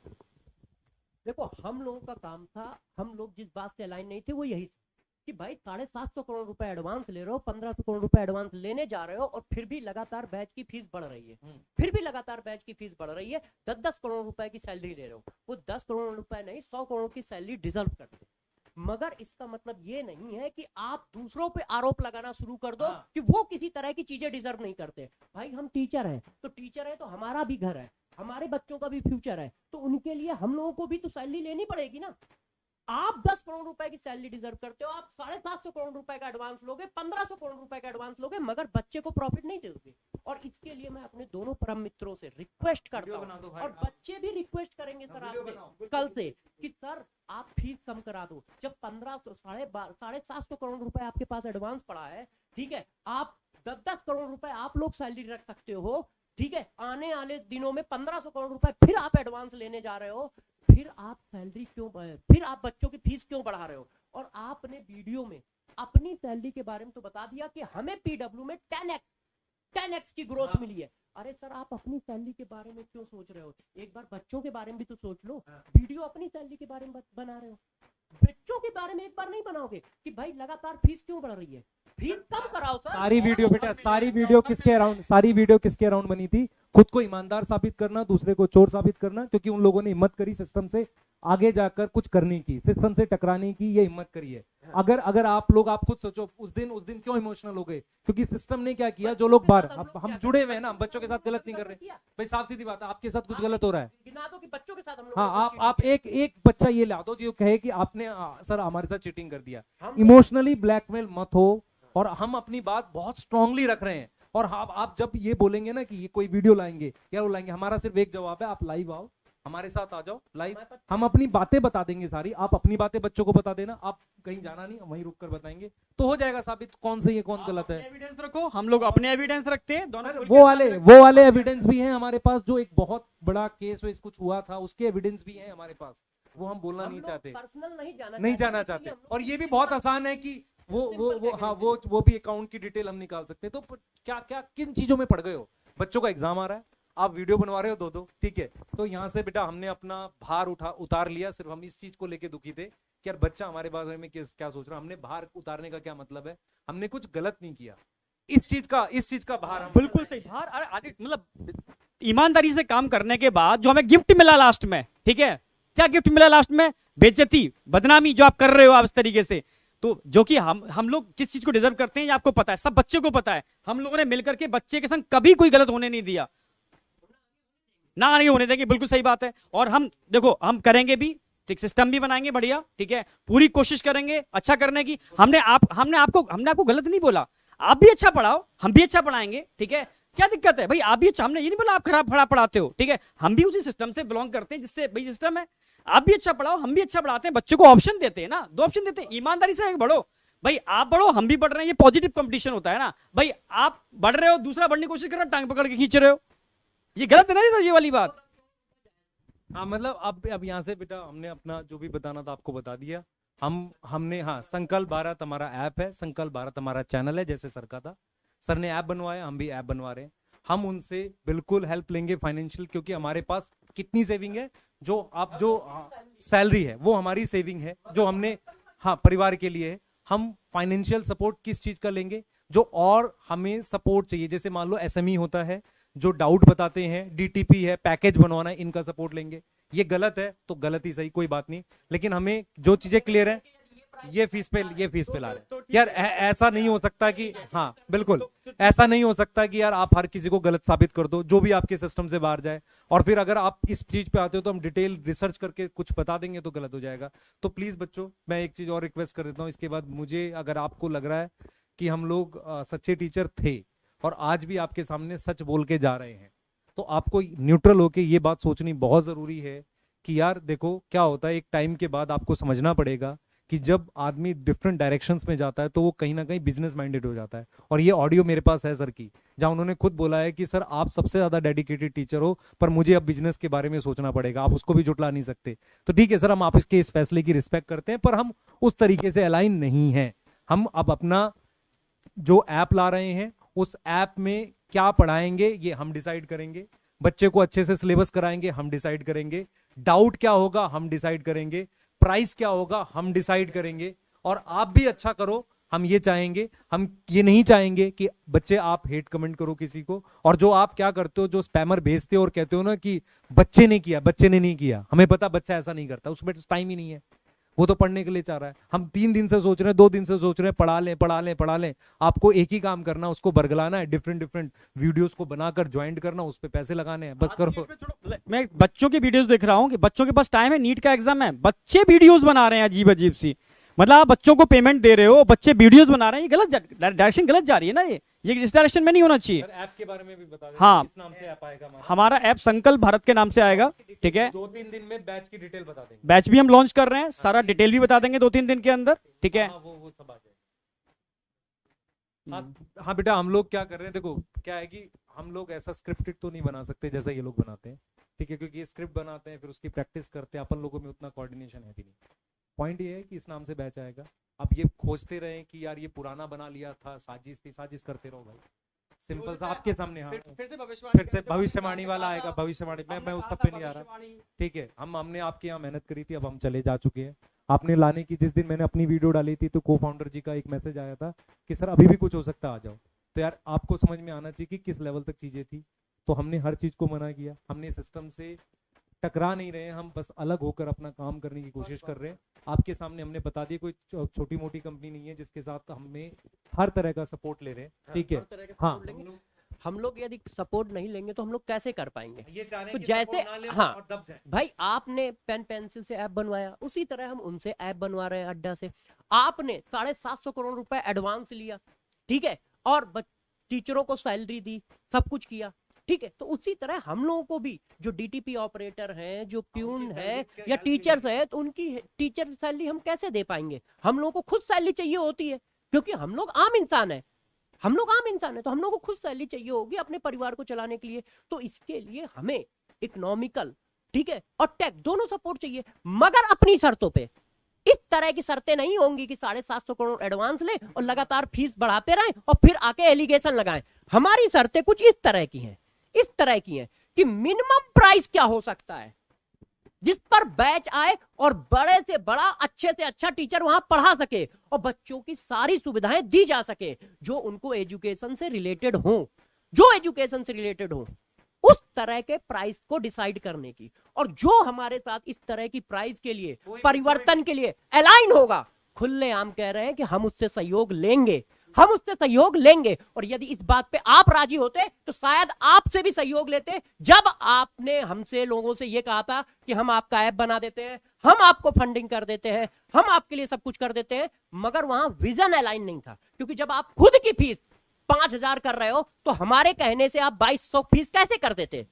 [SPEAKER 2] देखो हम लोगों का काम था, हम लोग जिस बात से अलाइन नहीं थे वो यही कि भाई 750 करोड़ रुपए एडवांस ले रहे हो, 1500 करोड़ रुपए एडवांस लेने जा रहे हो और फिर भी लगातार बैच की फीस बढ़ रही है, फिर भी लगातार बैच की फीस बढ़ रही है। 10-10 करोड़ रुपए की सैलरी ले रहे हो, वो 10 करोड़ रुपए नहीं 100 करोड़ की सैलरी डिजर्व करते हो। मगर इसका मतलब ये नहीं है कि आप दूसरों पे आरोप लगाना शुरू कर दो कि वो किसी तरह की चीजें डिजर्व नहीं करते। भाई हम टीचर हैं तो टीचर है तो हमारा भी घर है, हमारे बच्चों का भी फ्यूचर है, तो उनके लिए हम लोगों को भी तो सैलरी लेनी पड़ेगी ना। आप 10 करोड़ रुपए की सैलरी डिजर्व करते हो, आप 750 करोड़ रुपए का एडवांस लोगे, 1500 करोड़ रुपए का एडवांस लोगे, मगर बच्चे को प्रॉफिट नहीं दोगे। और इसके लिए मैं अपने दोनों परम मित्रों से रिक्वेस्ट करता हूं और बच्चे भी रिक्वेस्ट करेंगे सर आपसे कल से कि सर आप फीस कम करा दो। जब 750 करोड़ रुपए आपके पास एडवांस पड़ा है, ठीक है, आप 10-10 करोड़ रुपए आप लोग सैलरी रख सकते हो, ठीक है, आने वाले दिनों में 1500 करोड़ रुपए फिर आप एडवांस लेने जा रहे हो, फिर आप सैलरी क्यों, फिर आप बच्चों की फीस क्यों बढ़ा रहे हो? और आपने वीडियो में अपनी सैलरी के बारे में तो बता दिया कि हमें पीडब्ल्यू में 10x की ग्रोथ मिली है। अरे सर आप अपनी सैलरी के बारे में क्यों सोच रहे हो? एक बार बच्चों के बारे में भी तो सोच लो। वीडियो अपनी सैलरी के बारे में बना रहे हो, बच्चों के बारे में एक बार नहीं बनाओगे कि भाई लगातार फीस क्यों बढ़ रही है? फीस कम कराओ सर।
[SPEAKER 4] सारी वीडियो बेटा, सारी वीडियो किसके अराउंड बनी थी? खुद को ईमानदार साबित करना, दूसरे को चोर साबित करना, क्योंकि उन लोगों ने हिम्मत करी सिस्टम से आगे जाकर कुछ करने की, सिस्टम से टकराने की, ये हिम्मत करी है। अगर आप लोग, आप खुद सोचो उस दिन क्यों इमोशनल हो गए? क्योंकि सिस्टम ने क्या किया, जो लोग बाहर, अब हम जुड़े हुए हैं ना, हम बच्चों के साथ गलत नहीं कर रहे भाई, साफ सीधी बात है, आपके साथ कुछ गलत हो रहा है।
[SPEAKER 2] गिना दो कि बच्चों के साथ हम लोग
[SPEAKER 4] हाँ, आप एक बच्चा ये ला दो जो कहे कि आपने सर हमारे साथ चीटिंग कर दिया। इमोशनली ब्लैकमेल मत हो, और हम अपनी बात बहुत स्ट्रांगली रख रहे हैं। और आप जब ये बोलेंगे ना कि ये कोई वीडियो लाएंगे या वो लाएंगे, हमारा सिर्फ एक जवाब है, आप लाइव आओ, हमारे साथ आ जाओ लाइव, हम अपनी बातें बता देंगे सारी। आप अपनी बातें बच्चों को बता देना, आप कहीं जाना नहीं, वहीं रुक कर बताएंगे तो हो जाएगा साबित कौन सही है कौन गलत है।
[SPEAKER 3] एविडेंस रखो, हम लोग अपने एविडेंस रखते हैं दोनों।
[SPEAKER 4] वो वाले एविडेंस भी हैं हमारे पास, जो एक बहुत बड़ा केस वेस कुछ हुआ था उसके एविडेंस भी हैं हमारे पास, वो हम बोलना नहीं चाहते,
[SPEAKER 2] पर्सनल
[SPEAKER 4] नहीं जाना चाहते। और ये भी बहुत आसान है कि वो भी अकाउंट की डिटेल हम निकाल सकते हैं। तो क्या किन चीजों में पड़ गए हो? बच्चों का एग्जाम आ रहा है, आप वीडियो बनवा रहे हो दो, ठीक है, तो यहाँ से बेटा हमने अपना भार उतार लिया। सिर्फ हम इस चीज को लेके दुखी थे कि यार बच्चा हमारे बारे में क्या सोच रहा है। हमने भार उतारने का क्या मतलब है, हमने कुछ गलत नहीं किया। इस चीज का भार हम
[SPEAKER 3] बिल्कुल सही भार, मतलब ईमानदारी से काम करने के बाद जो हमें गिफ्ट मिला लास्ट में, ठीक है, क्या गिफ्ट मिला लास्ट में? बेइज्जती, बदनामी जो आप कर रहे हो आप इस तरीके से। तो जो कि हम लोग किस चीज को डिजर्व करते हैं ये आपको पता है, सब बच्चे को पता है। हम लोगों ने मिलकर के बच्चे के संग कभी कोई गलत होने नहीं दिया, ना नहीं होने देंगे, बिल्कुल सही बात है। और हम देखो हम करेंगे भी, ठीक, सिस्टम भी बनाएंगे बढ़िया, ठीक है, पूरी कोशिश करेंगे अच्छा करने की। हमने आपको गलत नहीं बोला, आप भी अच्छा पढ़ाओ, हम भी अच्छा पढ़ाएंगे, ठीक है, क्या दिक्कत है भाई? आप भी अच्छा, हमने ये नहीं बोला आप खराब पढ़ाते हो, ठीक है, हम भी उसी सिस्टम से बिलोंग करते हैं जिससे भाई सिस्टम है। आप भी अच्छा पढ़ाओ, हम भी अच्छा पढ़ाते हैं, बच्चों को ऑप्शन देते हैं ना, 2 ऑप्शन देते हैं, ईमानदारी से बढ़ो भाई, आप बढ़ो हम भी बढ़ रहे हैं, ये पॉजिटिव कंपटीशन होता है ना भाई। आप बढ़ रहे हो, दूसरा बढ़ने की कोशिश कर रहा है, टांग पकड़ के खींच रहे हो, ये गलत है ना, ये वाली बात।
[SPEAKER 4] हाँ, मतलब अब यहाँ से बेटा हमने अपना जो भी बताना था आपको बता दिया। हमने हाँ, संकल्प भारत हमारा ऐप है, संकल्प भारत हमारा चैनल है, जैसे सर का था, सर ने ऐप बनवाया, हम भी ऐप बनवा रहे हैं। हम उनसे बिल्कुल हेल्प लेंगे फाइनेंशियल, क्योंकि हमारे पास कितनी सेविंग है, जो सैलरी है वो हमारी सेविंग है, जो हमने हाँ परिवार के लिए है। हम फाइनेंशियल सपोर्ट किस चीज का लेंगे, जो और हमें सपोर्ट चाहिए, जैसे मान लो एसएमई होता है, जो डाउट बताते हैं, डीटीपी है, पैकेज बनवाना है, इनका सपोर्ट लेंगे। ये गलत है तो गलत ही सही, कोई बात नहीं, लेकिन हमें जो चीजें क्लियर है, ये फीस पे ला रहे हैं यार। ऐसा नहीं हो सकता कि, हाँ बिल्कुल ऐसा नहीं हो सकता कि यार आप हर किसी को गलत साबित कर दो जो भी आपके सिस्टम से बाहर जाए, और फिर अगर आप इस चीज पे आते हो तो हम डिटेल रिसर्च करके कुछ बता देंगे तो गलत हो जाएगा। तो प्लीज बच्चों, मैं एक चीज और रिक्वेस्ट कर देता हूँ, इसके बाद मुझे, अगर आपको लग रहा है कि हम लोग सच्चे टीचर थे और आज भी आपके सामने सच बोल के जा रहे हैं, तो आपको न्यूट्रल होके ये बात सोचनी बहुत जरूरी है कि यार देखो क्या होता है, एक टाइम के बाद आपको समझना पड़ेगा कि जब आदमी डिफरेंट डायरेक्शंस में जाता है तो वो कहीं ना कहीं बिजनेस माइंडेड हो जाता है। और ये ऑडियो मेरे पास है सर की, जहां उन्होंने खुद बोला है कि सर आप सबसे ज्यादा डेडिकेटेड टीचर हो, पर मुझे अब बिजनेस के बारे में सोचना पड़ेगा, आप उसको भी जुटला नहीं सकते। तो ठीक है सर, हम आपके इस फैसले की रिस्पेक्ट करते हैं, पर हम उस तरीके से अलाइन नहीं है। हम अब अपना जो ऐप ला रहे हैं, उस ऐप में क्या पढ़ाएंगे ये हम डिसाइड करेंगे, बच्चे को अच्छे से सिलेबस कराएंगे हम डिसाइड करेंगे, डाउट क्या होगा हम डिसाइड करेंगे, प्राइस क्या होगा हम डिसाइड करेंगे। और आप भी अच्छा करो, हम ये चाहेंगे, हम ये नहीं चाहेंगे कि बच्चे आप हेट कमेंट करो किसी को। और जो आप क्या करते हो, जो स्पैमर भेजते हो और कहते हो ना कि बच्चे ने किया, बच्चे ने नहीं किया, हमें पता बच्चा ऐसा नहीं करता, उसमें टाइम ही नहीं है, वो तो पढ़ने के लिए चाह रहा है। हम 3 दिन से सोच रहे हैं, 2 दिन से सोच रहे हैं, पढ़ा लें। आपको एक ही काम करना, उसको बरगलाना है, डिफरेंट वीडियोस को बनाकर ज्वाइंट करना, उस पे पैसे लगाने हैं, बस करो।
[SPEAKER 3] मैं बच्चों के वीडियोस देख रहा हूँ कि बच्चों के पास टाइम है, नीट का एग्जाम है, बच्चे वीडियोस बना रहे हैं अजीब अजीब सी, मतलब आप बच्चों को पेमेंट दे रहे हो, बच्चे वीडियोस बना रहे हैं, ये गलत डायरेक्शन गलत जा रही है ना, ये इस डायरेक्शन में नहीं होना चाहिए।
[SPEAKER 4] ऐप के बारे में भी बता दें,
[SPEAKER 3] हाँ,
[SPEAKER 4] किस नाम से ऐप आएगा
[SPEAKER 3] हमारा ऐप संकल्प भारत के नाम से आएगा, ठीक है।
[SPEAKER 4] 2-3 दिन में बैच की डिटेल बता देंगे,
[SPEAKER 3] बैच भी हम लॉन्च कर रहे हैं, सारा डिटेल भी बता देंगे 2-3 दिन के अंदर, ठीक है।
[SPEAKER 4] वो सब आ जाए। हाँ बेटा, हम लोग क्या कर रहे हैं, देखो क्या है कि हम लोग ऐसा स्क्रिप्टेड तो नहीं बना सकते जैसा ये लोग बनाते हैं, ठीक है, क्योंकि ये स्क्रिप्ट बनाते हैं फिर उसकी प्रैक्टिस करते हैं, अपन लोगों में उतना कोऑर्डिनेशन है भी नहीं। पॉइंट ये है कि इस नाम से बैच आएगा, आप ये खोजते रहे कि यार ये पुराना बना लिया था, साजिश थी, साजिश करते रहो भाई, सिंपल सा आपके सामने। हाँ,
[SPEAKER 3] फिर से भविष्यवाणी
[SPEAKER 4] फिर से भविष्यवाणी वाला आएगा, भविष्यवाणी मैं उस सब पे नहीं आ रहा। ठीक है, हमने आपके यहाँ मेहनत करी थी, अब हम चले जा चुके हैं। आपने लाने की जिस दिन मैंने अपनी वीडियो डाली थी तो को फाउंडर जी का एक मैसेज आया था कि सर अभी भी कुछ हो सकता है, आ जाओ। तो यार आपको समझ में आना चाहिए कि किस लेवल तक चीजें थी। तो हमने हर चीज को मना किया, हमने सिस्टम से टकरा नहीं रहे हैं, हम बस अलग होकर अपना काम करने की कोशिश कर रहे हैं। आपके सामने हमने बता दिया, कोई छोटी मोटी कंपनी नहीं है जिसके साथ हमें हर तरह का सपोर्ट ले रहे हैं। ठीक है, हाँ,
[SPEAKER 2] हम लोग यदि सपोर्ट नहीं लेंगे तो हम लोग कैसे कर पाएंगे?
[SPEAKER 4] ये चाह रहे
[SPEAKER 2] तो
[SPEAKER 4] हैं कि
[SPEAKER 2] जैसे
[SPEAKER 4] support ना लें
[SPEAKER 2] हाँ
[SPEAKER 4] और दब जाएं।
[SPEAKER 2] भाई, आपने पेन पेंसिल से ऐप बनवाया, उसी तरह हम उनसे ऐप बनवा रहे हैं अड्डा से। आपने 750 करोड़ रुपए एडवांस लिया, ठीक है, और टीचरों को सैलरी दी, सब कुछ किया, ठीक है। तो उसी तरह हम लोगों को भी जो डीटीपी ऑपरेटर हैं, जो प्यून है या टीचर्स है, तो उनकी टीचर सैलरी हम कैसे दे पाएंगे? हम लोगों को खुद सैलरी चाहिए होती है, क्योंकि हम लोग आम इंसान है, हम लोग आम इंसान है, तो हम लोग को खुद सैलरी चाहिए होगी अपने परिवार को चलाने के लिए। तो इसके लिए हमें इकोनॉमिकल, ठीक है, और टेक दोनों सपोर्ट चाहिए, मगर अपनी शर्तों पे। इस तरह की शर्तें नहीं होंगी कि 750 करोड़ एडवांस ले और लगातार फीस बढ़ाते रहें और फिर आके एलिगेशन लगाएं। हमारी शर्तें कुछ इस तरह की हैं, इस तरह की हैं कि मिनिमम प्राइस क्या हो सकता है जिस पर बैच आए और बड़े से बड़ा, अच्छे से अच्छा टीचर वहां पढ़ा सके और बच्चों की सारी सुविधाएं दी जा सके जो उनको एजुकेशन से रिलेटेड हो, जो एजुकेशन से रिलेटेड हो, उस तरह के प्राइस को डिसाइड करने की। और जो हमारे साथ इस तरह की प्राइस के लिए, परिवर्तन के लिए अलाइन होगा, खुलेआम कह रहे हैं कि हम उससे सहयोग लेंगे, हम उससे सहयोग लेंगे। और यदि इस बात पे आप राजी होते तो शायद आपसे भी सहयोग लेते। जब आपने हमसे, लोगों से ये कहा था कि हम आपका ऐप बना देते हैं, हम आपको फंडिंग कर देते हैं, हम आपके लिए सब कुछ कर देते हैं, मगर वहां विजन अलाइन नहीं था। क्योंकि जब आप खुद की फीस 5,000 कर रहे हो तो हमारे कहने से आप 2,200 फीस कैसे कर देते?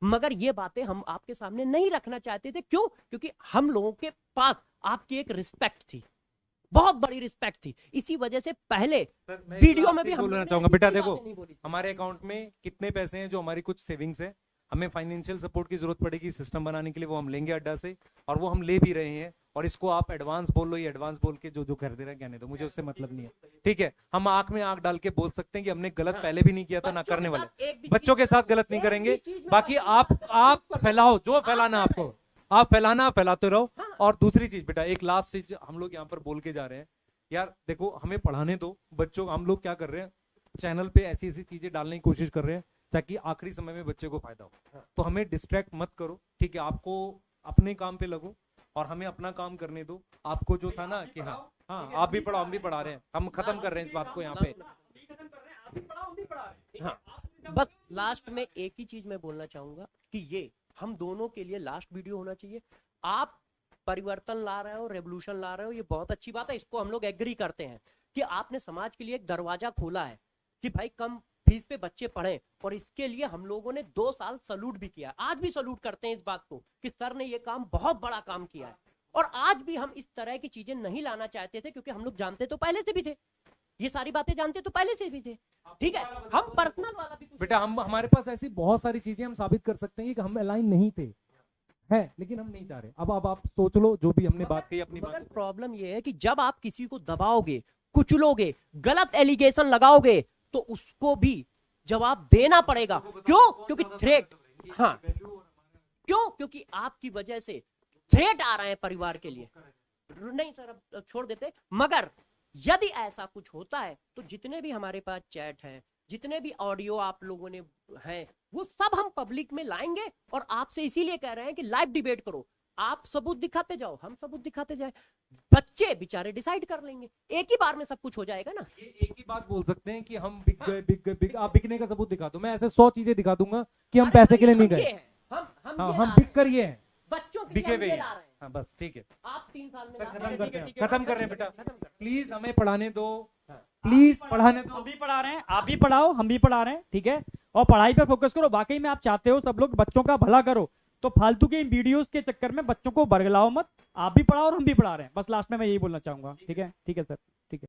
[SPEAKER 2] मगर ये बातें हम आपके सामने नहीं रखना चाहते थे। क्यों? क्योंकि हम लोगों के पास आपकी एक रिस्पेक्ट थी, बहुत बड़ी रिस्पेक्ट थी। इसी वजह से पहले वीडियो में भी हम
[SPEAKER 4] बोलना चाहूंगा, बेटा देखो हमारे अकाउंट में कितने पैसे हैं, जो हमारी कुछ सेविंग्स है, हमें फाइनेंशियल सपोर्ट की जरूरत पड़ेगी सिस्टम बनाने के लिए, वो हम लेंगे अड्डा से, और वो हम ले भी रहे हैं। और इसको आप एडवांस बोल लो, ये एडवांस बोल के जो कर दे रहा है कहने दो, मुझे उससे मतलब नहीं है। ठीक है, हम आंख में आंख डाल के बोल सकते हैं कि हमने गलत पहले भी नहीं किया था, ना करने वाले। बच्चों के साथ गलत नहीं करेंगे। बाकी आप फैलाओ, जो फैलाना आपको, आप फैलाते रहो। और दूसरी चीज बेटा, एक लास्ट चीज हम लोग यहाँ पर बोल के जा रहे हैं, यार देखो हमें पढ़ाने दो बच्चों। हम लोग क्या कर रहे हैं, चैनल पे ऐसी ऐसी चीजें डालने की कोशिश कर रहे हैं ताकि आखिरी समय में बच्चे को फायदा हो। तो हमें डिस्ट्रैक्ट मत करो, ठीक है, आपको अपने काम पे लगो और हमें अपना काम करने दो। आपको जो था ना कि हाँ आप भी पढ़ाओ, हम भी पढ़ा रहे हैं, हम खत्म कर रहे हैं इस बात को यहाँ पे।
[SPEAKER 2] हाँ, बस लास्ट में एक ही चीज मैं बोलना चाहूंगा कि ये हम दोनों के लिए लास्ट वीडियो होना चाहिए। आप परिवर्तन ला रहे हो, रेवोल्यूशन ला रहे हो, ये बहुत अच्छी बात है, इसको हम लोग एग्री करते हैं कि आपने समाज के लिए एक दरवाजा खोला है कि भाई कम फीस पे बच्चे पढ़ें। और इसके लिए हम लोगों ने 2 साल सलूट भी किया, आज भी सलूट करते हैं इस बात को कि सर ने ये काम, बहुत बड़ा काम किया है। और आज भी हम इस तरह की चीजें नहीं लाना चाहते थे, क्योंकि हम लोग जानते तो पहले से भी थे, ये सारी बातें जानते तो पहले से भी थे। ठीक है, हम पर्सनल वाला भी
[SPEAKER 4] बेटा, हम हमारे पास ऐसी बहुत सारी चीजें हम साबित कर सकते हैं कि हम अलाइन नहीं थे, है, लेकिन हम नहीं चाह रहे। अब आप सोच लो, जो भी हमने बात कही अपनी बात।
[SPEAKER 2] प्रॉब्लम ये है कि जब आप किसी को दबाओगे, कुचलोगे, गलत एलिगेशन लगाओगे, तो उसको भी जवाब देना पड़ेगा। क्यों? क्योंकि थ्रेट, हाँ, क्यों? क्योंकि आपकी वजह से थ्रेट आ रहे हैं परिवार के लिए। नहीं सर, अब छोड़ देते। मगर यदि ऐसा कुछ होता है तो जितने भी हमारे पास चैट है, जितने भी ऑडियो आप लोगों ने हैं, वो सब हम पब्लिक में लाएंगे। और आपसे इसीलिए कह रहे हैं कि लाइव डिबेट करो, आप सबूत दिखाते जाओ, हम सबूत दिखाते जाए, बच्चे बेचारे डिसाइड कर लेंगे, एक ही बार में सब कुछ हो जाएगा ना।
[SPEAKER 4] ये एक ही बात बोल सकते हैं कि हम बिक गए। आप बिकने का सबूत दिखा दो, मैं ऐसे 100 चीजें दिखा दूंगा कि हम पैसे के लिए नहीं गए। हम बिक कर ये हैं,
[SPEAKER 2] बच्चों के
[SPEAKER 4] बिके
[SPEAKER 2] लिए
[SPEAKER 4] हुए
[SPEAKER 2] हम ये ला रहे हैं।
[SPEAKER 4] हाँ बस ठीक है,
[SPEAKER 2] आप 3 साल में
[SPEAKER 4] खत्म करते हैं, खत्म कर रहे हैं बेटा, प्लीज हमें पढ़ाने दो, प्लीज पढ़ाने दो।
[SPEAKER 3] हम भी पढ़ा रहे हैं, आप भी पढ़ाओ, हम भी पढ़ा रहे हैं, ठीक है। और पढ़ाई पर फोकस करो। वाकई में आप चाहते हो सब लोग बच्चों का भला करो, तो फालतू के इन वीडियोस के चक्कर में बच्चों को बरगलाओ मत। आप भी पढ़ाओ और हम भी पढ़ा रहे हैं। बस लास्ट में मैं यही बोलना चाहूंगा। ठीक है, ठीक है सर, ठीक है।